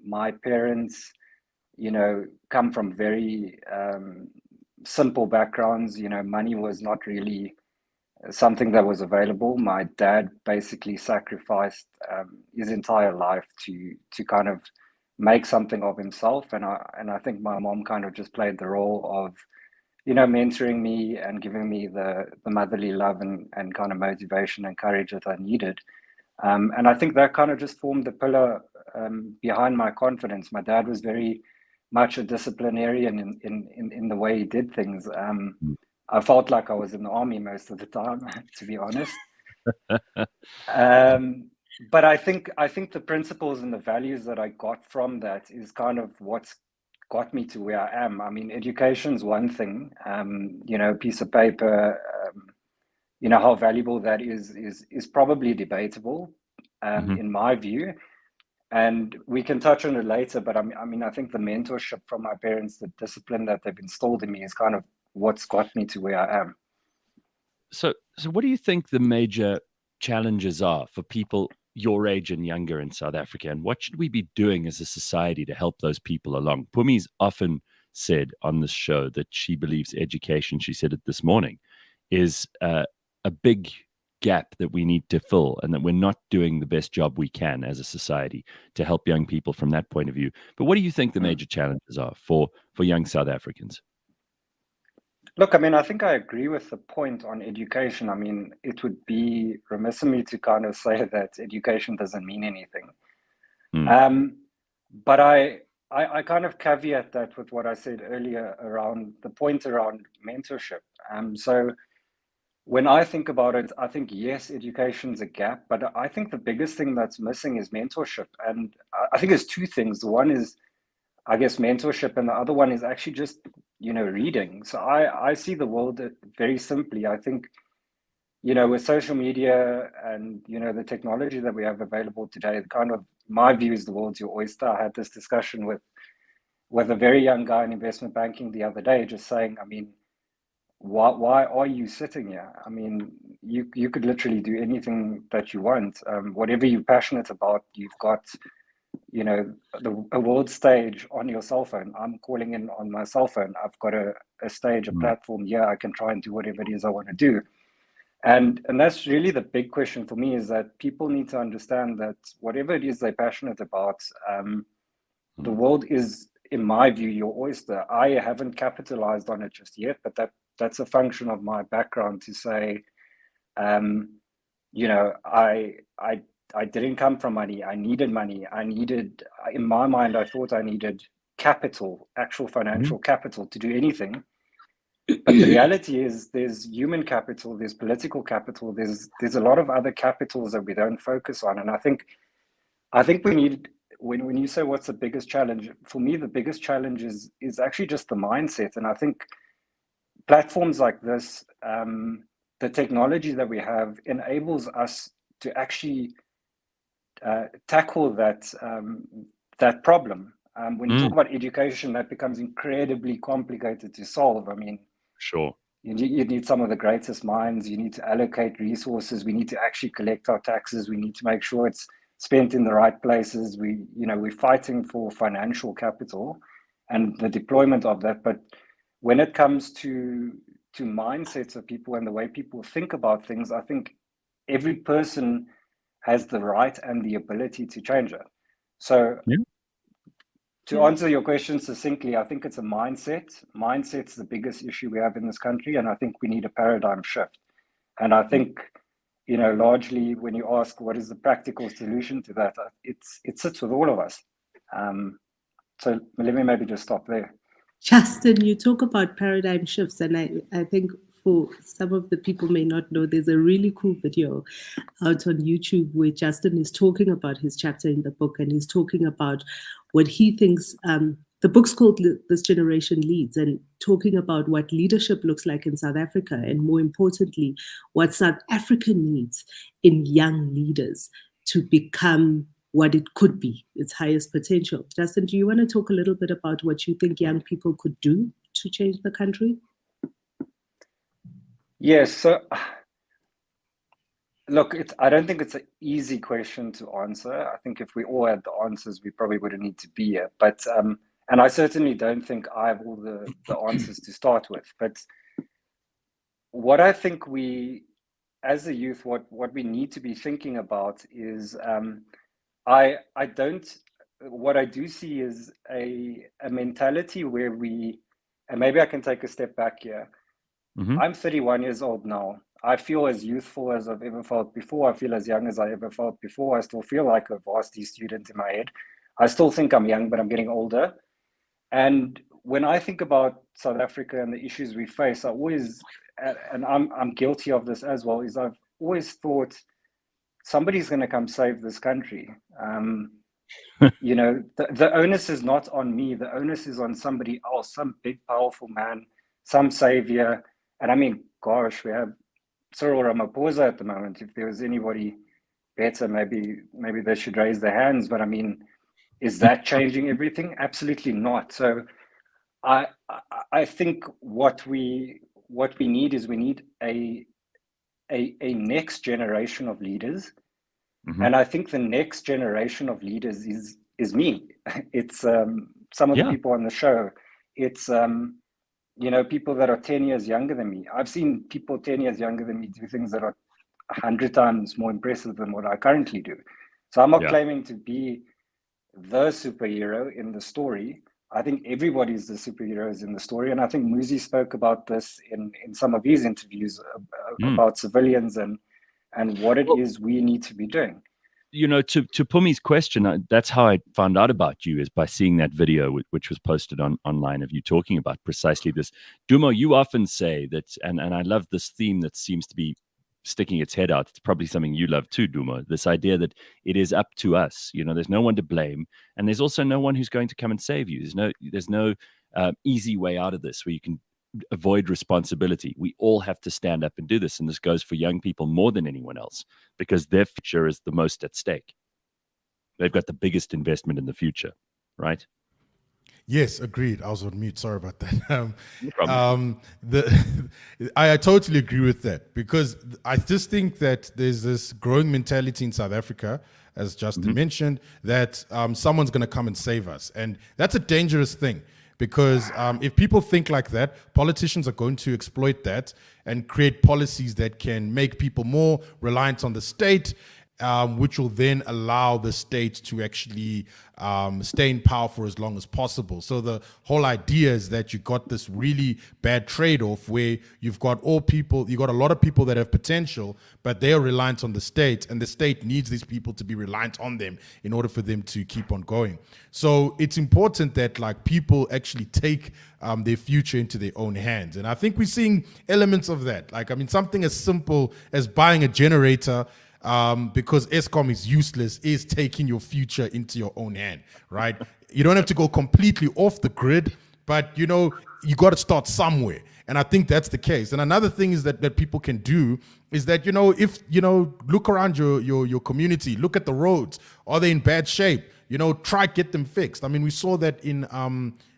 My parents, come from very simple backgrounds. Money was not really something that was available. My dad basically sacrificed his entire life to kind of make something of himself. And I think my mom kind of just played the role of, you know, mentoring me and giving me the motherly love and kind of motivation and courage that I needed. And I think that kind of just formed the pillar behind my confidence. My dad was very much a disciplinarian in the way he did things. I felt like I was in the army most of the time, to be honest. But I think the principles and the values that I got from that is kind of what's got me to where I am. I mean, education's one thing, you know, a piece of paper, you know, how valuable that is probably debatable, in my view. And we can touch on it later, but I mean, I think the mentorship from my parents, the discipline that they've instilled in me is kind of what's got me to where I am. So what do you think the major challenges are for people your age and younger in South Africa? And what should we be doing as a society to help those people along? Pumi's often said on this show that she believes education, she said it this morning, is a big gap that we need to fill, and that we're not doing the best job we can as a society to help young people from that point of view. But what do you think the major challenges are for young South Africans? Look, I mean, I think I agree with the point on education. I mean, it would be remiss of me to kind of say that education doesn't mean anything. But I kind of caveat that with what I said earlier around the point around mentorship. So when I think about it, I think, yes, education's a gap, but I think the biggest thing that's missing is mentorship. And I think there's two things. The one is, I guess, mentorship, and the other one is actually just, you know, reading. So I see the world very simply. I think, you know, with social media and, you know, the technology that we have available today, kind of my view is the world's your oyster. I had this discussion with a very young guy in investment banking the other day, just saying, I mean, why are you sitting here? I mean, you could literally do anything that you want. Whatever you're passionate about, you've got, you know, a world stage on your cell phone. I'm calling in on my cell phone. I've got a stage, a platform. Yeah, I can try and do whatever it is I want to do. And that's really the big question for me, is that people need to understand that whatever it is they're passionate about, the world is, in my view, your oyster. I haven't capitalized on it just yet, but that's a function of my background to say, you know, I didn't come from money. I needed money. In my mind, I thought I needed capital, actual financial capital to do anything. But the reality is there's human capital, there's political capital, there's a lot of other capitals that we don't focus on. And I think we need, when you say what's the biggest challenge, for me, the biggest challenge is actually just the mindset. And I think platforms like this, the technology that we have enables us to actually tackle that problem. When you talk about education, that becomes incredibly complicated to solve. I mean, sure, you need some of the greatest minds. You need to allocate resources. We need to actually collect our taxes. We need to make sure it's spent in the right places. We're fighting for financial capital and the deployment of that. But when it comes to mindsets of people and the way people think about things, I think every person has the right and the ability to change it. So to answer your question succinctly, I think it's a mindset. Mindset's the biggest issue we have in this country, and I think we need a paradigm shift. And I think, you know, largely when you ask what is the practical solution to that, it sits with all of us. So let me maybe just stop there. Justin, you talk about paradigm shifts, and I think for some of the people may not know, there's a really cool video out on YouTube where Justin is talking about his chapter in the book, and he's talking about what he thinks, the book's called This Generation Leads, and talking about what leadership looks like in South Africa, and more importantly, what South Africa needs in young leaders to become what it could be, its highest potential. Justin, do you want to talk a little bit about what you think young people could do to change the country? Yes. So, look, I don't think it's an easy question to answer. I think if we all had the answers, we probably wouldn't need to be here. But and I certainly don't think I have all the answers to start with. But what I think we, as a youth, what we need to be thinking about is, I don't what I do see is a mentality where and maybe I can take a step back here. I'm 31 years old now. I feel as youthful as I've ever felt before. I feel as young as I ever felt before. I still feel like a varsity student in my head. I still think I'm young, but I'm getting older. And when I think about South Africa and the issues we face, I always, and I'm guilty of this as well, is I've always thought somebody's going to come save this country. You know, the onus is not on me. The onus is on somebody else, some big, powerful man, some savior. And I mean, gosh, we have Cyril Ramaphosa at the moment. If there was anybody better, maybe they should raise their hands. But I mean, is that changing everything? Absolutely not. So I think what we need is we need a next generation of leaders. And I think the next generation of leaders is me. It's some of the people on the show. It's you know, people that are 10 years younger than me. I've seen people 10 years younger than me do things that are 100 times more impressive than what I currently do. So I'm not claiming to be the superhero in the story. I think everybody's the superheroes in the story. And I think Muzi spoke about this in some of his interviews about civilians and what it is we need to be doing. You know, to Pumi's question, that's how I found out about you, is by seeing that video which was posted online of you talking about precisely this. Dumo, you often say that, and I love this theme that seems to be sticking its head out. It's probably something you love too, Dumo, this idea that it is up to us. You know, there's no one to blame, and there's also no one who's going to come and save you. There's no easy way out of this where you can avoid responsibility. We all have to stand up and do this, and this goes for young people more than anyone else, because their future is the most at stake. They've got the biggest investment in the future, right? Yes, agreed. I was on mute. Sorry about that. No problem. I totally agree with that, because I just think that there's this growing mentality in South Africa, as Justin mentioned, that someone's going to come and save us. And that's a dangerous thing, because if people think like that, politicians are going to exploit that and create policies that can make people more reliant on the state, which will then allow the state to actually stay in power for as long as possible. So the whole idea is that you got this really bad trade-off where you've got a lot of people that have potential, but they are reliant on the state, and the state needs these people to be reliant on them in order for them to keep on going. So it's important that like people actually take their future into their own hands. And I think we're seeing elements of that. Like, I mean, something as simple as buying a generator because Eskom is useless is taking your future into your own hand, right? You don't have to go completely off the grid, but you know, you got to start somewhere. And I think that's the case. And another thing is that people can do is that, you know, if, you know, look around your community, look at the roads. Are they in bad shape? You know, try get them fixed. I mean, we saw that in,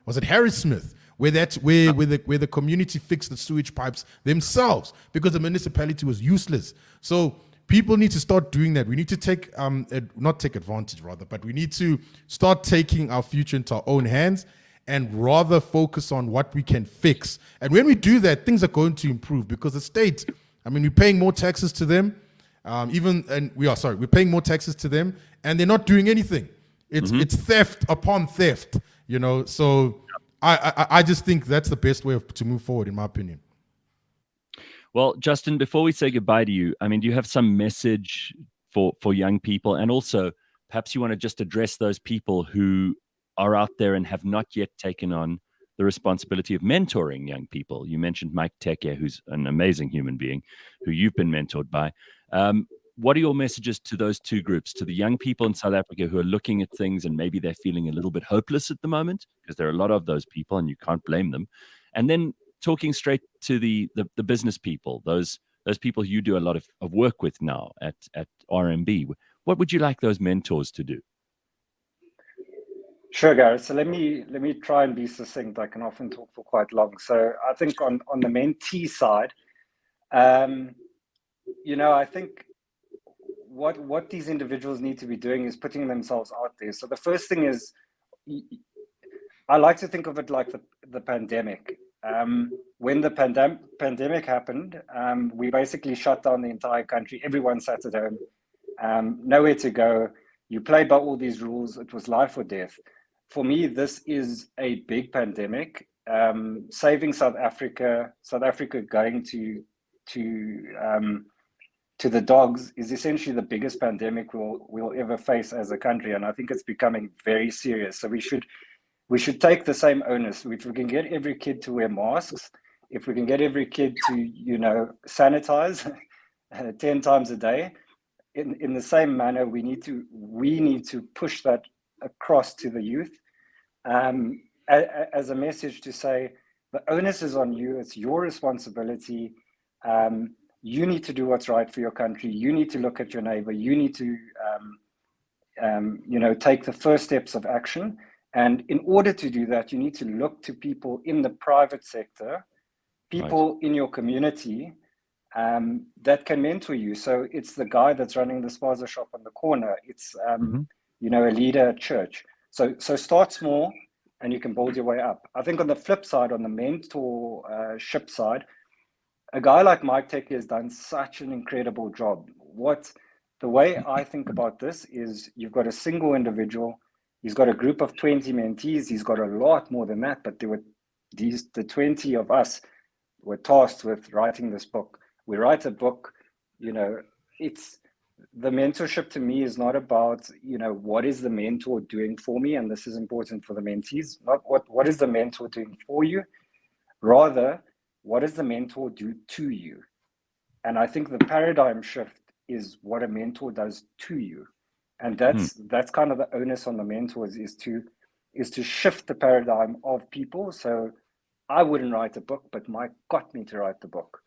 was it Harrismith? Where the community fixed the sewage pipes themselves because the municipality was useless. So people need to start doing that. We need to not take advantage rather, but we need to start taking our future into our own hands and rather focus on what we can fix. And when we do that, things are going to improve, because the state, I mean, we're paying more taxes to them, we're paying more taxes to them, and they're not doing anything. It's theft upon theft, you know. So I just think that's the best way to move forward, in my opinion. Well, Justin, before we say goodbye to you, I mean, do you have some message for young people? And also, perhaps you want to just address those people who are out there and have not yet taken on the responsibility of mentoring young people. You mentioned Mike Teke, who's an amazing human being, who you've been mentored by. What are your messages to those two groups, to the young people in South Africa who are looking at things and maybe they're feeling a little bit hopeless at the moment, because there are a lot of those people and you can't blame them, and then talking straight to the business people, those people you do a lot of work with now at RMB? What would you like those mentors to do? Sure, Gareth. So let me try and be succinct. I can often talk for quite long. So I think on the mentee side, you know, I think what these individuals need to be doing is putting themselves out there. So the first thing is, I like to think of it like the pandemic. When the pandemic happened, we basically shut down the entire country. Everyone sat at home, nowhere to go. You play by all these rules. It was life or death. For me, this is a big pandemic. Saving South Africa going to the dogs is essentially the biggest pandemic we'll ever face as a country, and I think it's becoming very serious. So we should take the same onus. If we can get every kid to wear masks, if we can get every kid to sanitize 10 times a day, in the same manner, we need to push that across to the youth as a message to say the onus is on you. It's your responsibility. You need to do what's right for your country. You need to look at your neighbor. You need to take the first steps of action. And in order to do that, you need to look to people in the private sector, people in your community that can mentor you. So it's the guy that's running the spaza shop on the corner. It's a leader at church. So start small, and you can build your way up. I think on the flip side, on the mentorship side, a guy like Mike Techie has done such an incredible job. The way I think about this is you've got a single individual. He's got a group of 20 mentees. He's got a lot more than that, but the 20 of us were tasked with writing this book. We write a book, it's the mentorship to me is not about, what is the mentor doing for me? And this is important for the mentees, not what is the mentor doing for you? Rather, what does the mentor do to you? And I think the paradigm shift is what a mentor does to you. And that's kind of the onus on the mentors is to shift the paradigm of people. So I wouldn't write a book, but Mike got me to write the book.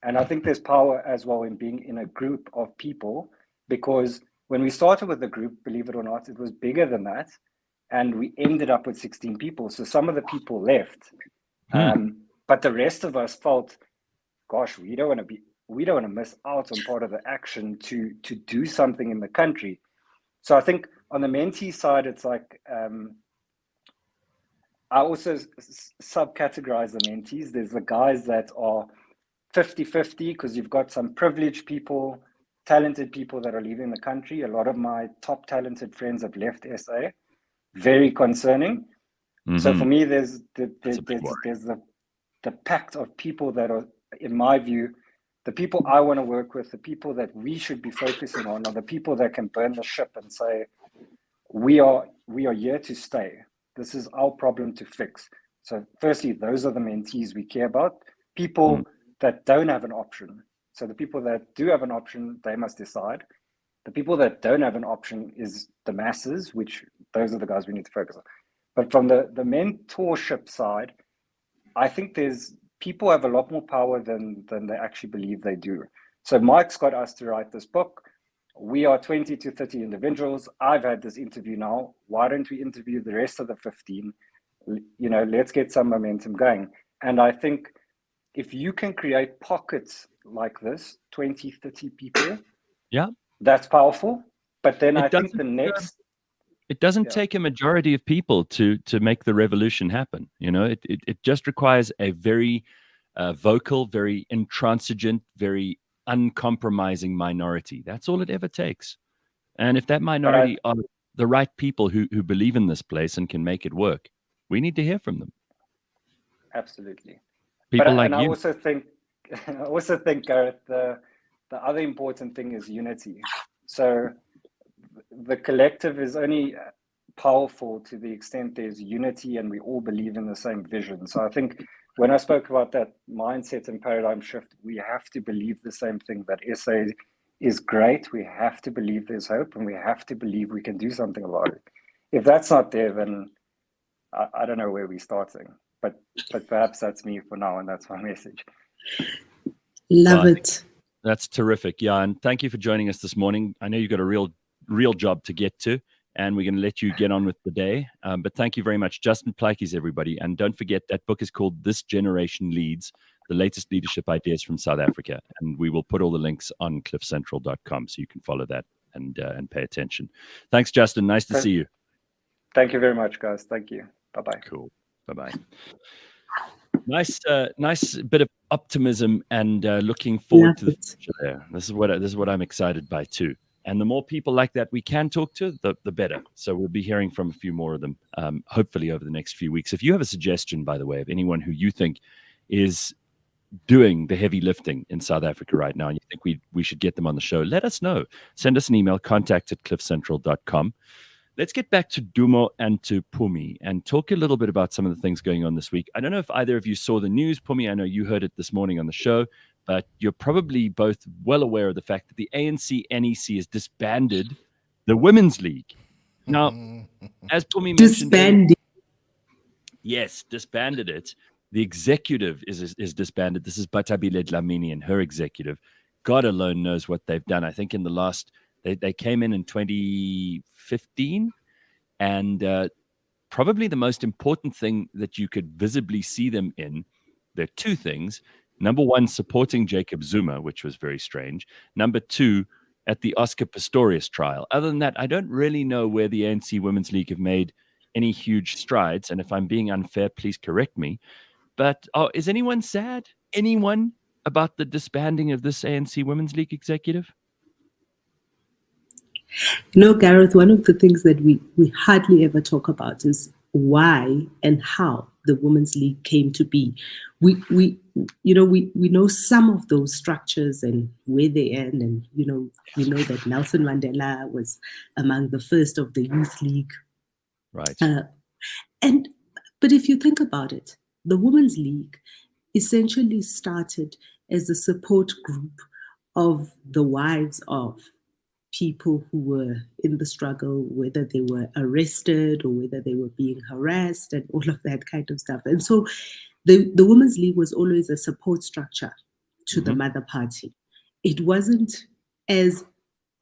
And I think there's power as well in being in a group of people, because when we started with the group, believe it or not, it was bigger than that. And we ended up with 16 people. So some of the people left. But the rest of us felt, gosh, we don't want to miss out on part of the action to do something in the country. So I think on the mentee side, it's like, I also subcategorize the mentees. There's the guys that are 50-50 because you've got some privileged people, talented people that are leaving the country. A lot of my top talented friends have left SA. Very concerning. So for me, there's the pact of people that are, in my view, the people I want to work with, the people that we should be focusing on are the people that can burn the ship and say, we are here to stay. This is our problem to fix. So firstly, those are the mentees we care about. People that don't have an option. So the people that do have an option, they must decide. The people that don't have an option is the masses, which those are the guys we need to focus on. But from the mentorship side, I think people have a lot more power than they actually believe they do. So Mike's got us to write this book. We are 20 to 30 individuals. I've had this interview now. Why don't we interview the rest of the 15? Let's get some momentum going. And I think if you can create pockets like this, 20, 30 people, that's powerful. But then I think the next... It doesn't take a majority of people to make the revolution happen. It just requires a very vocal, very intransigent, very uncompromising minority. That's all it ever takes. And if that minority are the right people who believe in this place and can make it work, we need to hear from them. Absolutely. People like you. I also think, Gareth, the other important thing is unity. So the collective is only powerful to the extent there's unity and we all believe in the same vision. So I think when I spoke about that mindset and paradigm shift, we have to believe the same thing, that SA is great. We have to believe there's hope, and we have to believe we can do something about it. If that's not there, then I don't know where we're starting. But perhaps that's me for now, and that's my message. Love it. That's terrific. Yeah, and thank you for joining us this morning. I know you've got a real job to get to, and we're going to let you get on with the day. But thank you very much. Justin Plakies, everybody. And don't forget, that book is called This Generation Leads, the latest leadership ideas from South Africa. And we will put all the links on cliffcentral.com so you can follow that and pay attention. Thanks, Justin. Nice to see you. Thank you very much, guys. Thank you. Bye-bye. Cool. Bye-bye. Nice bit of optimism and looking forward to the future there. This is what I'm excited by too. And the more people like that we can talk to, the better. So we'll be hearing from a few more of them, hopefully over the next few weeks. If you have a suggestion, by the way, of anyone who you think is doing the heavy lifting in South Africa right now, and you think we should get them on the show, let us know. Send us an email, contact@cliffcentral.com. Let's get back to Dumo and to Pumi and talk a little bit about some of the things going on this week. I don't know if either of you saw the news. Pumi, I know you heard it this morning on the show, but you're probably both well aware of the fact that the ANC NEC has disbanded the Women's League. Now, as Pumi mentioned... Disbanded. Yes, disbanded it. The executive is disbanded. This is Batabile Dlamini and her executive. God alone knows what they've done. I think in the last... They came in 2015, and probably the most important thing that you could visibly see them in, there are two things. Number one, supporting Jacob Zuma, which was very strange. Number two, at the Oscar Pistorius trial. Other than that, I don't really know where the ANC Women's League have made any huge strides. And if I'm being unfair, please correct me. But is anyone sad? Anyone about the disbanding of this ANC Women's League executive? Gareth, one of the things that we hardly ever talk about is why and how the Women's League came to be. We know some of those structures and where they end, and we know that Nelson Mandela was among the first of the Youth League. Right. But if you think about it, the Women's League essentially started as a support group of the wives of people who were in the struggle, whether they were arrested or whether they were being harassed and all of that kind of stuff. And so the Women's League was always a support structure to the mother party. It wasn't as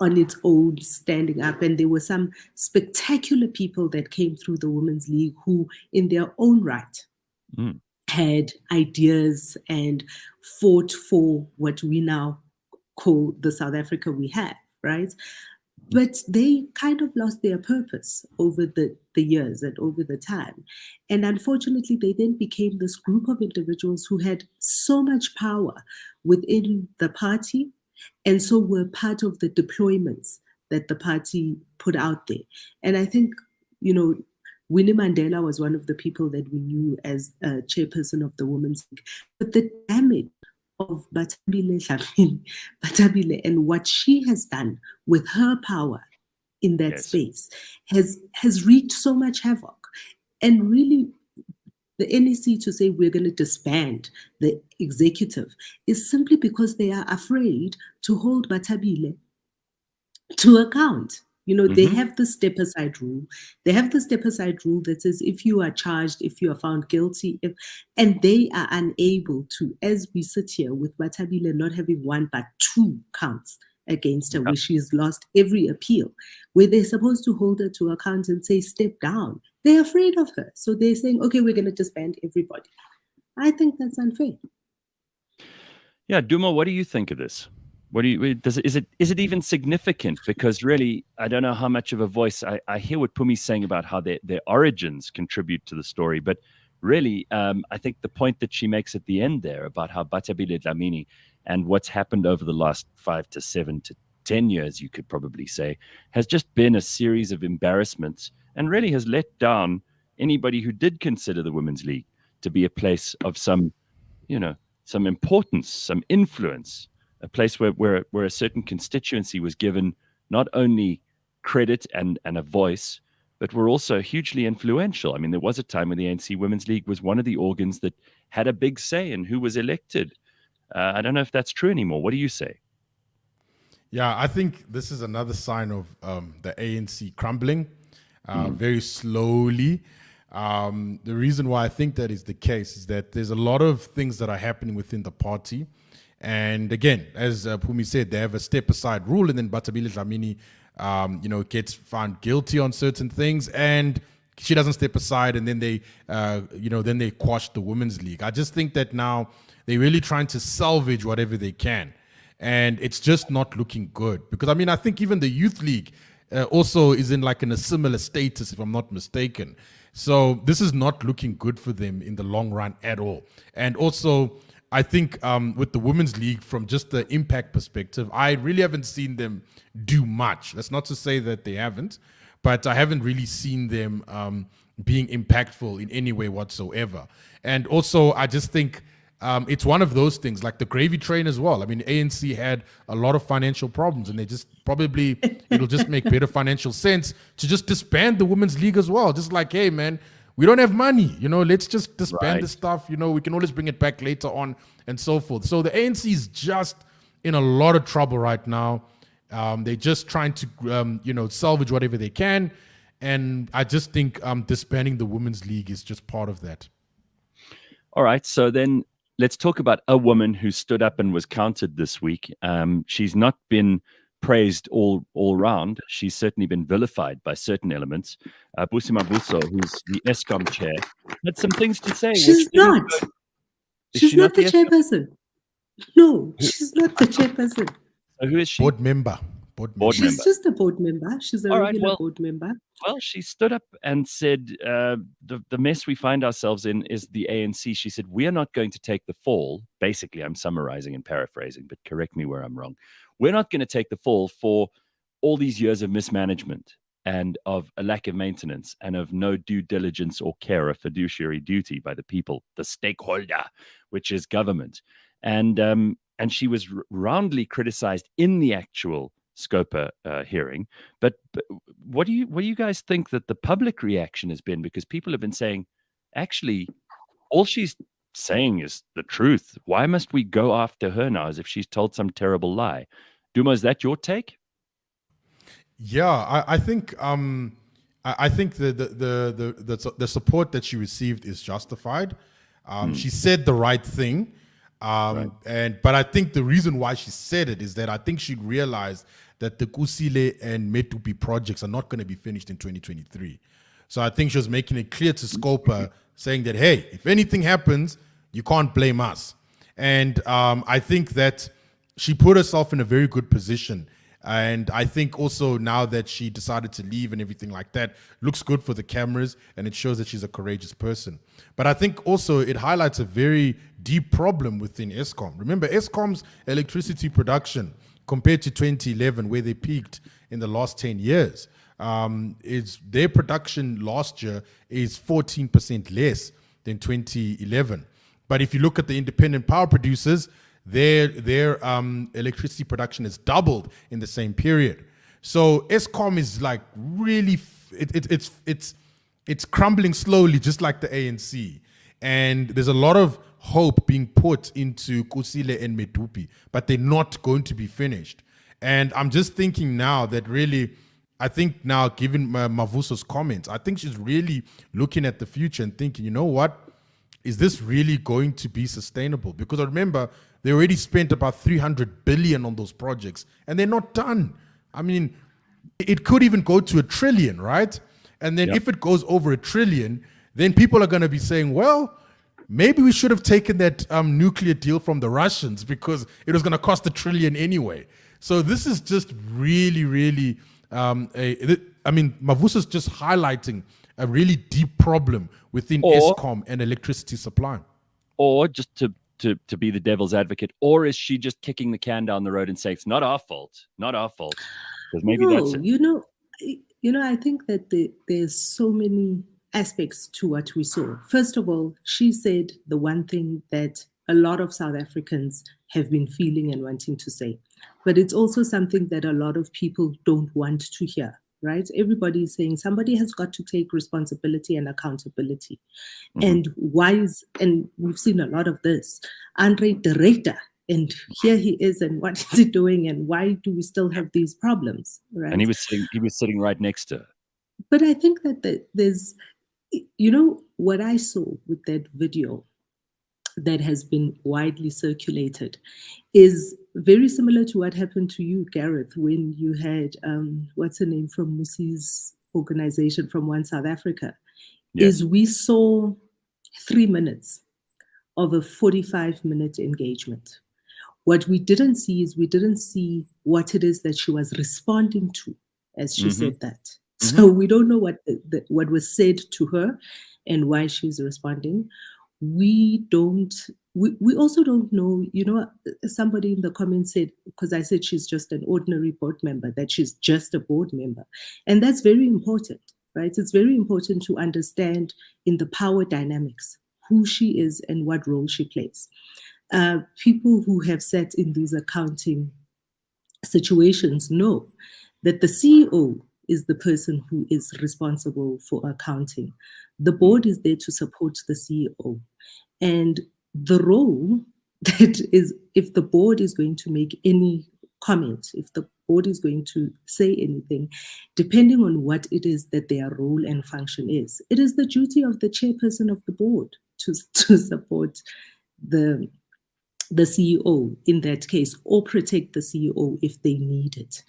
on its own standing up. And there were some spectacular people that came through the Women's League who, in their own right, had ideas and fought for what we now call the South Africa we have. Right? But they kind of lost their purpose over the years and over the time. And unfortunately, they then became this group of individuals who had so much power within the party, and so were part of the deployments that the party put out there. And I think, Winnie Mandela was one of the people that we knew as chairperson of the Women's League. But the damage of Batabile and what she has done with her power in that space has wreaked so much havoc. And really, the NEC to say we're going to disband the executive is simply because they are afraid to hold Batabile to account. They have the step aside rule. They have the step aside rule that says if you are charged, if you are found guilty, and they are unable to, as we sit here with Batabile not having one but two counts against her, where she has lost every appeal, where they're supposed to hold her to account and say, step down. They're afraid of her. So they're saying, okay, we're going to disband everybody. I think that's unfair. Yeah, Dumo, what do you think of this? Is it even significant? Because really, I don't know how much of a voice. I hear what Pumi's saying about how their origins contribute to the story, but really, I think the point that she makes at the end there about how Batabile Dlamini and what's happened over the last 5 to 7 to 10 years, you could probably say, has just been a series of embarrassments and really has let down anybody who did consider the Women's League to be a place of some importance, some influence. A place where a certain constituency was given not only credit and a voice, but were also hugely influential. I mean, there was a time when the ANC Women's League was one of the organs that had a big say in who was elected. I don't know if that's true anymore. What do you say? Yeah, I think this is another sign of the ANC crumbling very slowly. The reason why I think that is the case is that there's a lot of things that are happening within the party. And again, as Pumi said, they have a step-aside rule, and then Batabile Dlamini, gets found guilty on certain things, and she doesn't step aside, and then they quash the Women's League. I just think that now they're really trying to salvage whatever they can, and it's just not looking good. Because I think even the Youth League also is in a similar status, if I'm not mistaken. So this is not looking good for them in the long run at all. And also, I think with the Women's League, from just the impact perspective, I really haven't seen them do much. That's not to say that they haven't, but I haven't really seen them being impactful in any way whatsoever. And also, I just think it's one of those things, like the gravy train as well. I mean, ANC had a lot of financial problems, and they just probably, it'll just make better financial sense to just disband the Women's League as well. Just like, hey, man, we don't have money, let's just disband the stuff, we can always bring it back later on and so forth. So the ANC is just in a lot of trouble right now. They're just trying to, salvage whatever they can. And I just think disbanding the Women's League is just part of that. All right. So then let's talk about a woman who stood up and was counted this week. She's not been praised all round. She's certainly been vilified by certain elements. Busi Mabuso, who's the ESCOM chair, had some things to say. She's not. She's not the chairperson. No, she's not the chairperson. So who is she? Board member. She's just a board member. She's a regular board member. Well, she stood up and said, the mess we find ourselves in is the ANC. She said, we are not going to take the fall. Basically, I'm summarizing and paraphrasing, but correct me where I'm wrong. We're not going to take the fall for all these years of mismanagement and of a lack of maintenance and of no due diligence or care or fiduciary duty by the people, the stakeholder, which is government. And she was roundly criticized in the actual Scopa hearing. But what do you guys think that the public reaction has been? Because people have been saying, actually, all she's saying is the truth. Why must we go after her now as if she's told some terrible lie? Duma, is that your take? Yeah, I think the support that she received is justified. She said the right thing. But I think the reason why she said it is that I think she realized that the Kusile and Metupi projects are not going to be finished in 2023. So I think she was making it clear to Scopa, saying that, hey, if anything happens, you can't blame us. And I think that she put herself in a very good position. And I think also now that she decided to leave and everything like that, looks good for the cameras and it shows that she's a courageous person. But I think also it highlights a very deep problem within ESCOM. Remember, ESCOM's electricity production compared to 2011, where they peaked in the last 10 years, is their production last year is 14% less than 2011. But if you look at the independent power producers, their electricity production has doubled in the same period. So ESCOM is like really, it's crumbling slowly, just like the ANC. And there's a lot of hope being put into Kusile and Medupi, but they're not going to be finished. And I'm just thinking now that really, I think now, given Mavuso's comments, I think she's really looking at the future and thinking, you know what? Is this really going to be sustainable? Because I remember they already spent about 300 billion on those projects and they're not done. I mean, it could even go to 1 trillion, right? And then if it goes over 1 trillion, then people are going to be saying, well, maybe we should have taken that nuclear deal from the Russians because it was going to cost 1 trillion anyway. So this is just really, really, Mavuso's just highlighting a really deep problem within ESCOM and electricity supply. Or just to be the devil's advocate, or is she just kicking the can down the road and saying it's not our fault, because maybe that's it. I think that there's so many aspects to what we saw. First of all, she said the one thing that a lot of South Africans have been feeling and wanting to say, but it's also something that a lot of people don't want to hear. Right? Everybody is saying somebody has got to take responsibility and accountability. Mm-hmm. And we've seen a lot of this. Andre Director, and here he is, and what is he doing, and why do we still have these problems? Right? And he was sitting right next to her. But I think that there's, what I saw with that video that has been widely circulated is very similar to what happened to you, Gareth, when you had, what's her name from Musi's organization from One South Africa, is we saw 3 minutes of a 45-minute engagement. What we didn't see is what it is that she was responding to as she said that. Mm-hmm. So we don't know what was said to her and why she's responding. We we also don't know, somebody in the comments said, because I said she's just an ordinary board member, that she's just a board member. And that's very important, right? It's very important to understand in the power dynamics who she is and what role she plays. People who have sat in these accounting situations know that the CEO is the person who is responsible for accounting. The board is there to support the CEO. And the role that is, if the board is going to make any comment, if the board is going to say anything, depending on what it is that their role and function is, it is the duty of the chairperson of the board to support the CEO in that case, or protect the CEO if they need it.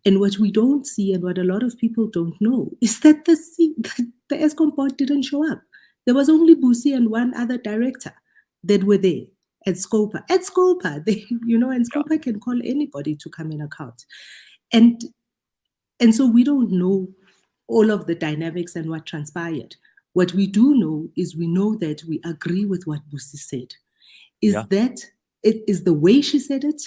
And what we don't see, and what a lot of people don't know, is that the ESCOM board didn't show up. There was only Busi and one other director that were there at Scopa. At Scopa, and Scopa can call anybody to come and account. And so we don't know all of the dynamics and what transpired. What we do know is we know that we agree with what Busi said. That it is the way she said it,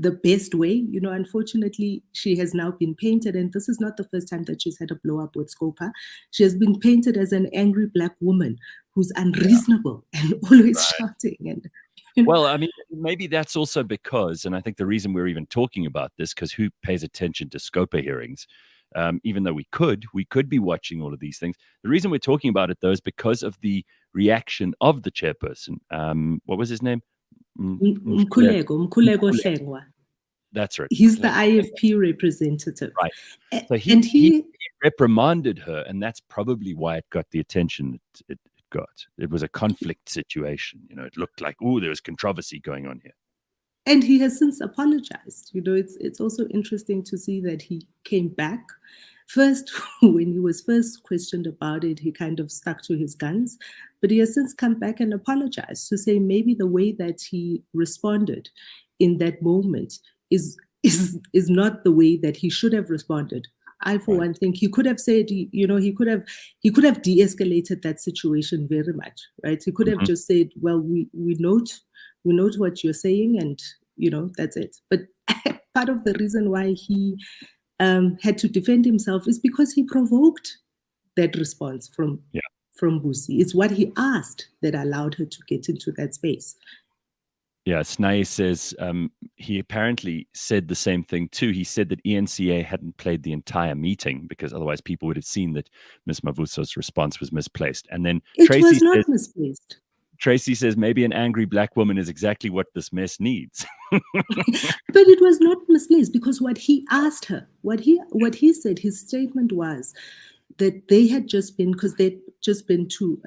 the best way. Unfortunately, she has now been painted, and this is not the first time that she's had a blow up with Scopa. She has been painted as an angry Black woman who's unreasonable and always shouting. And well, I mean, maybe that's also because, and I think the reason we're even talking about this, because who pays attention to Scopa hearings? Even though we could be watching all of these things. The reason we're talking about it, though, is because of the reaction of the chairperson. What was his name? Mkhuleko Hlengwa. That's right. He's the IFP representative. Right. So he reprimanded her, and that's probably why it got the attention it got. It was a conflict situation. It looked like, there was controversy going on here. And he has since apologized. It's also interesting to see that he came back. First, when he was first questioned about it, he kind of stuck to his guns, but he has since come back and apologized to say maybe the way that he responded in that moment is not the way that he should have responded. I, for one, think he could have said, he could have de-escalated that situation very much, right? He could have just said, well, we note what you're saying, and that's it. But part of the reason why he had to defend himself is because he provoked that response from Busi. It's what he asked that allowed her to get into that space. Yeah, Snai says he apparently said the same thing too. He said that ENCA hadn't played the entire meeting because otherwise people would have seen that Ms. Mavuso's response was misplaced. And then Tracy was not misplaced. Tracy says maybe an angry Black woman is exactly what this mess needs. But it was not misplaced because what he asked her, what he said, his statement was that they had just been, because they'd just been to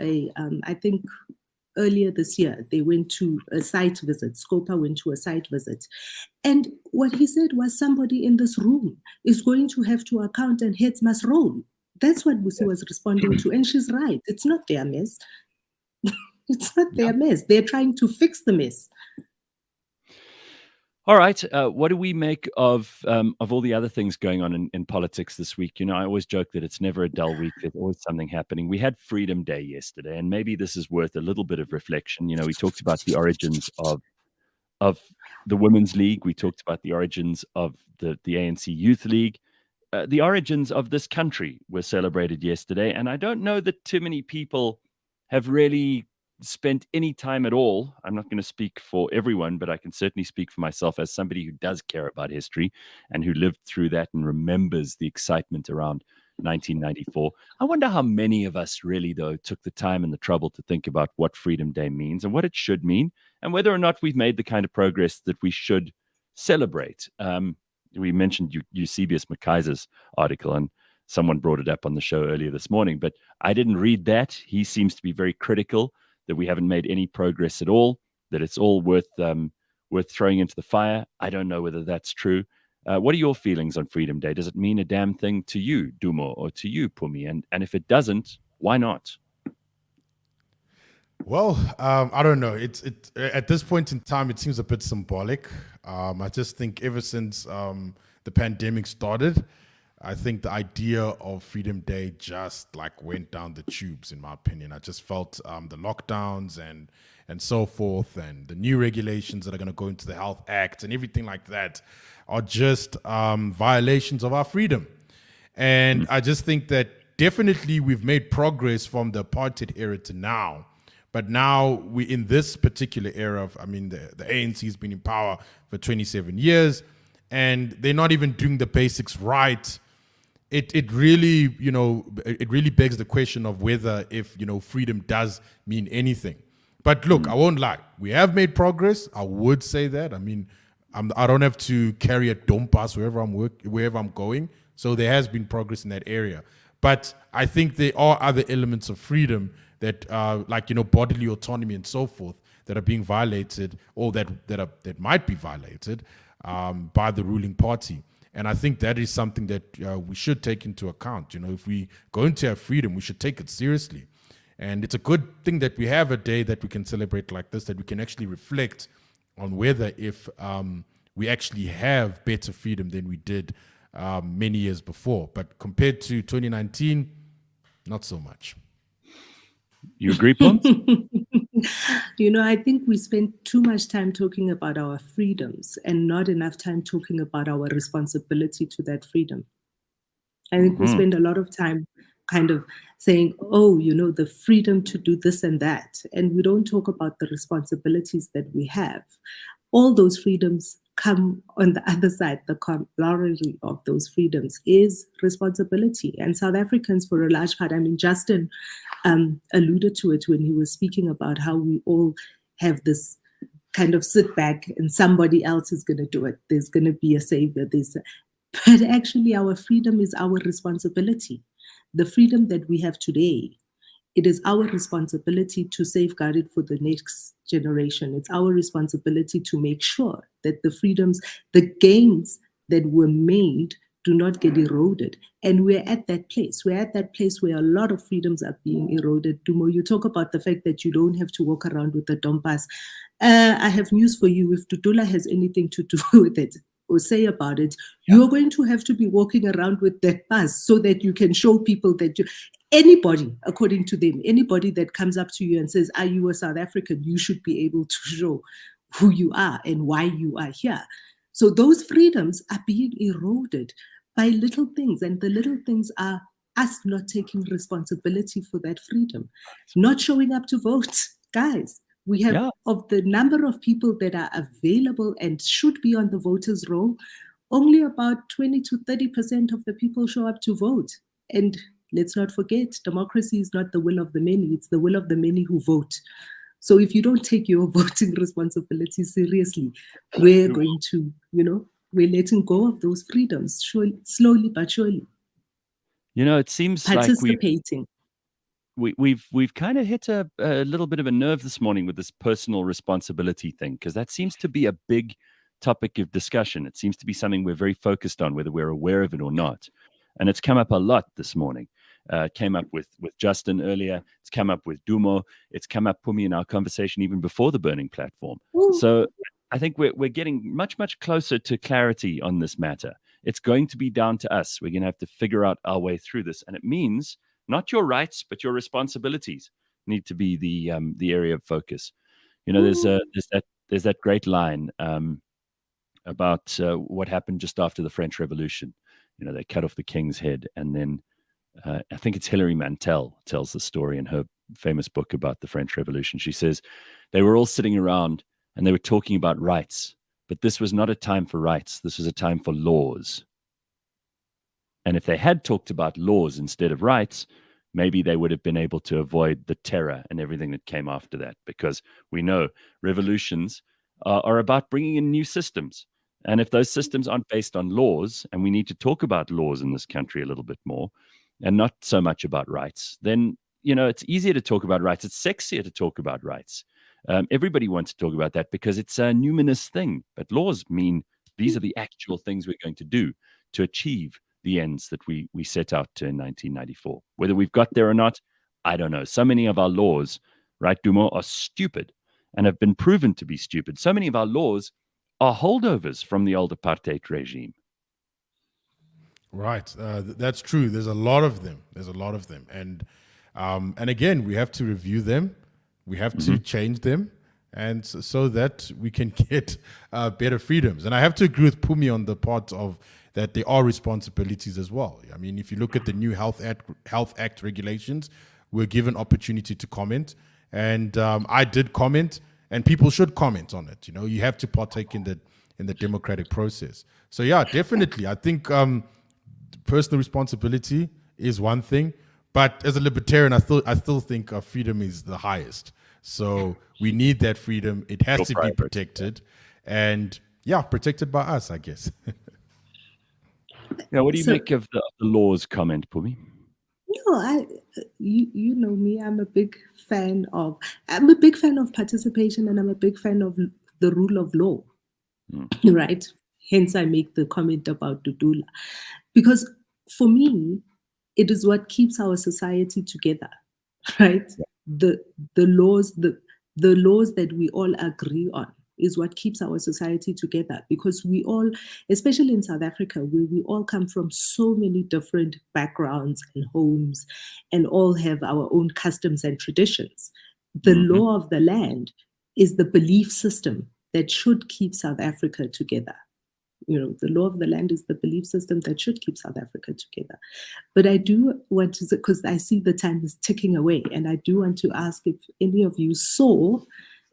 I think earlier this year, they went to a site visit. Scopa went to a site visit. And what he said was somebody in this room is going to have to account and heads must roll. That's what Busi was responding to. And she's right. It's not their mess. It's not their mess. They're trying to fix the mess. All right. What do we make of all the other things going on in politics this week? I always joke that it's never a dull week. There's always something happening. We had Freedom Day yesterday, and maybe this is worth a little bit of reflection. We talked about the origins of the Women's League. We talked about the origins of the ANC Youth League. The origins of this country were celebrated yesterday, and I don't know that too many people have really spent any time at all. I'm not going to speak for everyone, but I can certainly speak for myself as somebody who does care about history and who lived through that and remembers the excitement around 1994. I wonder how many of us really, though, took the time and the trouble to think about what Freedom Day means and what it should mean, and whether or not we've made the kind of progress that we should celebrate. We mentioned Eusebius McKaiser's article, and someone brought it up on the show earlier this morning, but I didn't read that. He seems to be very critical that we haven't made any progress at all, that it's all worth throwing into the fire. I don't know whether that's true. What are your feelings on Freedom Day? Does it mean a damn thing to you, Dumo, or to you, Pumi? And if it doesn't, why not? Well, I don't know. It at this point in time, it seems a bit symbolic. I just think ever since the pandemic started, I think the idea of Freedom Day just like went down the tubes, in my opinion. I just felt the lockdowns and so forth, and the new regulations that are going to go into the Health Act and everything like that are just violations of our freedom. And I just think that definitely we've made progress from the apartheid era to now. But now we in this particular era of, I mean, the ANC has been in power for 27 years, and they're not even doing the basics right. It really, it really begs the question of whether if, freedom does mean anything. But look, I won't lie. We have made progress. I would say that. I mean, I don't have to carry a dompas wherever I'm going. So there has been progress in that area. But I think there are other elements of freedom that, like, bodily autonomy and so forth, that are being violated, or that might be violated by the ruling party. And I think that is something that we should take into account. If we going to have freedom, we should take it seriously. And it's a good thing that we have a day that we can celebrate like this, that we can actually reflect on whether if we actually have better freedom than we did many years before. But compared to 2019, not so much. You agree, Paul? I think we spend too much time talking about our freedoms and not enough time talking about our responsibility to that freedom. I think we spend a lot of time kind of saying, the freedom to do this and that. And we don't talk about the responsibilities that we have. All those freedoms come on the other side. The corollary of those freedoms is responsibility. And South Africans, for a large part, Justin alluded to it when he was speaking about how we all have this kind of sit back and somebody else is going to do it. There's going to be a savior. But actually, our freedom is our responsibility. The freedom that we have today, it is our responsibility to safeguard it for the next generation. It's our responsibility to make sure that the freedoms, the gains that were made do not get eroded. And we're at that place. We're at that place where a lot of freedoms are being eroded. Dumo, you talk about the fact that you don't have to walk around with the dompas. I have news for you. If Dudula has anything to do with it or say about it, you're going to have to be walking around with that pass so that you can show people that anybody, according to them, anybody that comes up to you and says, are you a South African? You should be able to show who you are and why you are here. So those freedoms are being eroded by little things. And the little things are us not taking responsibility for that freedom, not showing up to vote. Guys, we have, of the number of people that are available and should be on the voters' roll, only about 20 to 30% of the people show up to vote. And let's not forget, democracy is not the will of the many, it's the will of the many who vote. So if you don't take your voting responsibility seriously, we're going to, we're letting go of those freedoms, slowly but surely. It seems participating. Like we've kind of hit a little bit of a nerve this morning with this personal responsibility thing, because that seems to be a big topic of discussion. It seems to be something we're very focused on, whether we're aware of it or not. And it's come up a lot this morning. It came up with Justin earlier. It's come up with Dumo. It's come up, Pumi, in our conversation even before the burning platform. Ooh. So I think we're getting much, much closer to clarity on this matter. It's going to be down to us. We're going to have to figure out our way through this. And it means not your rights, but your responsibilities need to be the area of focus. There's that great line about what happened just after the French Revolution. They cut off the king's head, and then I think it's Hilary Mantel tells the story in her famous book about the French Revolution. She says they were all sitting around and they were talking about rights, but this was not a time for rights. This was a time for laws. And if they had talked about laws instead of rights, maybe they would have been able to avoid the terror and everything that came after that, because we know revolutions are about bringing in new systems. And if those systems aren't based on laws, and we need to talk about laws in this country a little bit more, and not so much about rights, then, it's easier to talk about rights. It's sexier to talk about rights. Everybody wants to talk about that because it's a numinous thing. But laws mean these are the actual things we're going to do to achieve the ends that we set out to in 1994. Whether we've got there or not, I don't know. So many of our laws, right, Dumo, are stupid and have been proven to be stupid. So many of our laws are holdovers from the old apartheid regime. Right. That's true. There's a lot of them. And again, we have to review them. We have to change them, and so that we can get better freedoms. And I have to agree with Pumi on the part of that there are responsibilities as well. I mean, if you look at the new Health Act regulations, we're given opportunity to comment, and I did comment, and people should comment on it. You know, you have to partake in the democratic process. So yeah, definitely, I think personal responsibility is one thing. But as a libertarian, I still think freedom is the highest. So we need that freedom. It has to be protected, and protected by us, I guess. Yeah. What do you make of the laws comment, Pumi? No, you know me. I'm a big fan of participation, and I'm a big fan of the rule of law. Right. Hence, I make the comment about Dudula, because for me, it is what keeps our society together, right? The laws that we all agree on is what keeps our society together, because we all, especially in South Africa, where we all come from so many different backgrounds and homes, and all have our own customs and traditions. The law of the land is the belief system that should keep South Africa together. You know, the law of the land is the belief system that should keep South Africa together. But I do want to, because I see the time is ticking away, and I do want to ask if any of you saw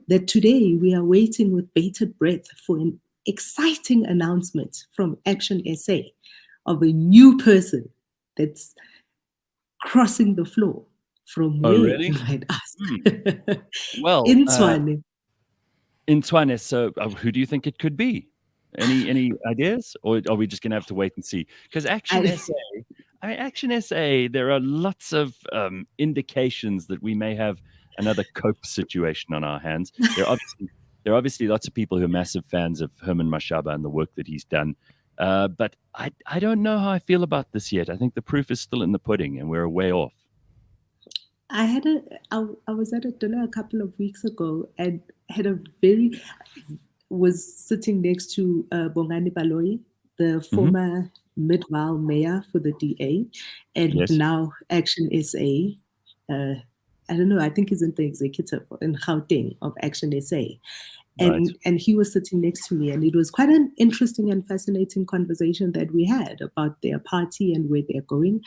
that today we are waiting with bated breath for an exciting announcement from Action SA of a new person that's crossing the floor from where, really? you might ask. Well, in Tshwane. In Tshwane, so who do you think it could be? Any ideas, or are we just going to have to wait and see? Because Action SA, there are lots of indications that we may have another Cope situation on our hands. There are obviously lots of people who are massive fans of Herman Mashaba and the work that he's done. But I don't know how I feel about this yet. I think the proof is still in the pudding, and we're way off. I was at a dinner a couple of weeks ago and was sitting next to Bongani Baloyi, the former Midvaal mayor for the DA, and now Action SA. I don't know, I think he's in the executive in Gauteng of Action SA. And he was sitting next to me, and it was quite an interesting and fascinating conversation that we had about their party and where they're going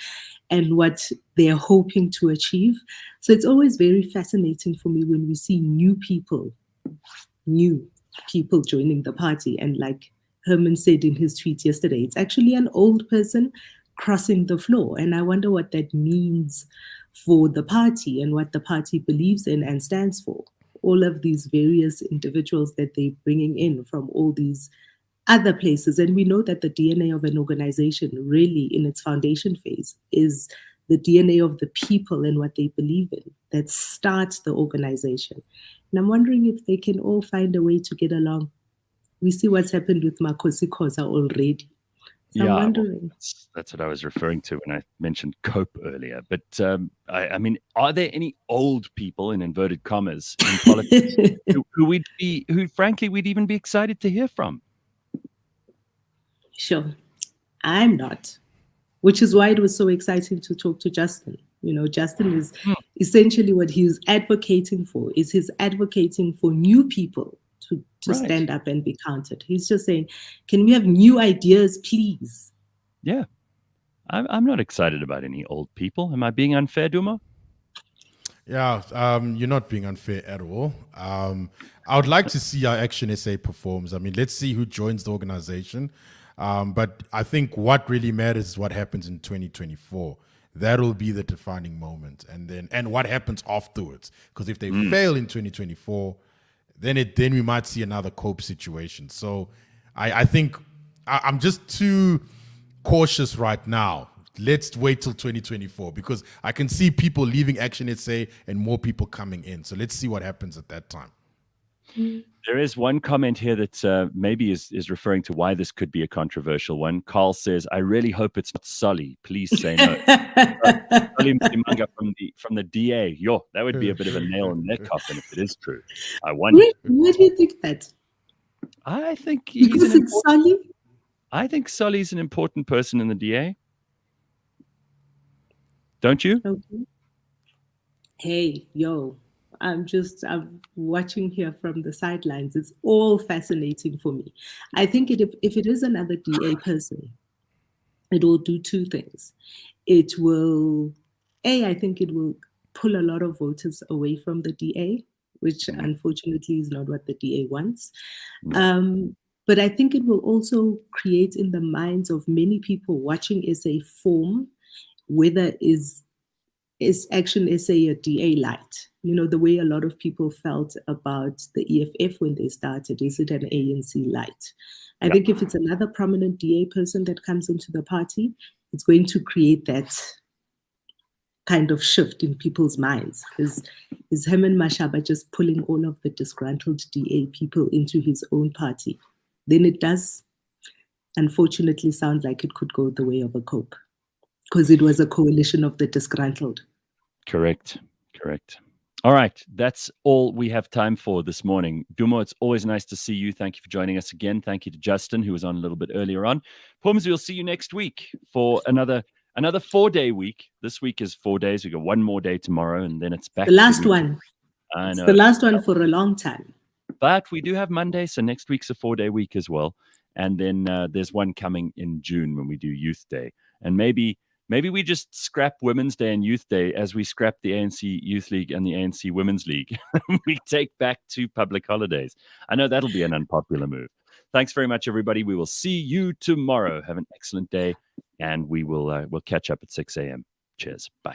and what they're hoping to achieve. So it's always very fascinating for me when we see new people joining the party. And like Herman said in his tweet yesterday, it's actually an old person crossing the floor. And I wonder what that means for the party and what the party believes in and stands for. All of these various individuals that they're bringing in from all these other places. And we know that the DNA of an organization really in its foundation phase is the DNA of the people and what they believe in that starts the organization. And I'm wondering if they can all find a way to get along. We see what's happened with Makosi Khoza already. So I'm wondering. Well, that's what I was referring to when I mentioned Cope earlier. But I mean, are there any old people in inverted commas in politics who frankly we'd even be excited to hear from? Sure, I'm not. Which is why it was so exciting to talk to Justin. You know, Justin is essentially what he's advocating for. He's advocating for new people to stand up and be counted. He's just saying, can we have new ideas, please? Yeah. I'm not excited about any old people. Am I being unfair, Duma? Yeah, you're not being unfair at all. I would like to see how Action SA performs. I mean, let's see who joins the organization. But I think what really matters is what happens in 2024. That will be the defining moment. And what happens afterwards. Because if they fail in 2024, then we might see another Cope situation. So I think I'm just too cautious right now. Let's wait till 2024 because I can see people leaving Action SA and more people coming in. So let's see what happens at that time. There is one comment here that maybe is referring to why this could be a controversial one. Carl says, I really hope it's not Sully. Please say no. Sully Msimanga from the DA. Yo, that would be a bit of a nail in their coffin if it is true. I wonder. Why do you think that? I think because it's Sully? I think Solly's an important person in the DA. Don't you? Okay. Hey, yo, I'm watching here from the sidelines. It's all fascinating for me. I think if it is another DA person, it will do two things. It will, I think it will pull a lot of voters away from the DA, which unfortunately is not what the DA wants. But I think it will also create in the minds of many people watching SA form, whether is Action SA a DA light? The way a lot of people felt about the EFF when they started, is it an ANC light? I think if it's another prominent DA person that comes into the party, it's going to create that kind of shift in people's minds. Is Herman Mashaba just pulling all of the disgruntled DA people into his own party? Then it does, unfortunately, sound like it could go the way of a cope, because it was a coalition of the disgruntled. Correct. All right, that's all we have time for this morning. Dumo, it's always nice to see you. Thank you for joining us again. Thank you to Justin, who was on a little bit earlier on. Pums, we'll see you next week for another 4-day week. This week is 4 days. We got one more day tomorrow, and then it's back. The last one. I know. It's the last one for a long time. But we do have Monday, so next week's a 4-day week as well. And then there's one coming in June when we do Youth Day. And maybe we just scrap Women's Day and Youth Day as we scrap the ANC Youth League and the ANC Women's League. We take back 2 public holidays. I know that'll be an unpopular move. Thanks very much, everybody. We will see you tomorrow. Have an excellent day, and we'll catch up at 6 a.m. Cheers. Bye.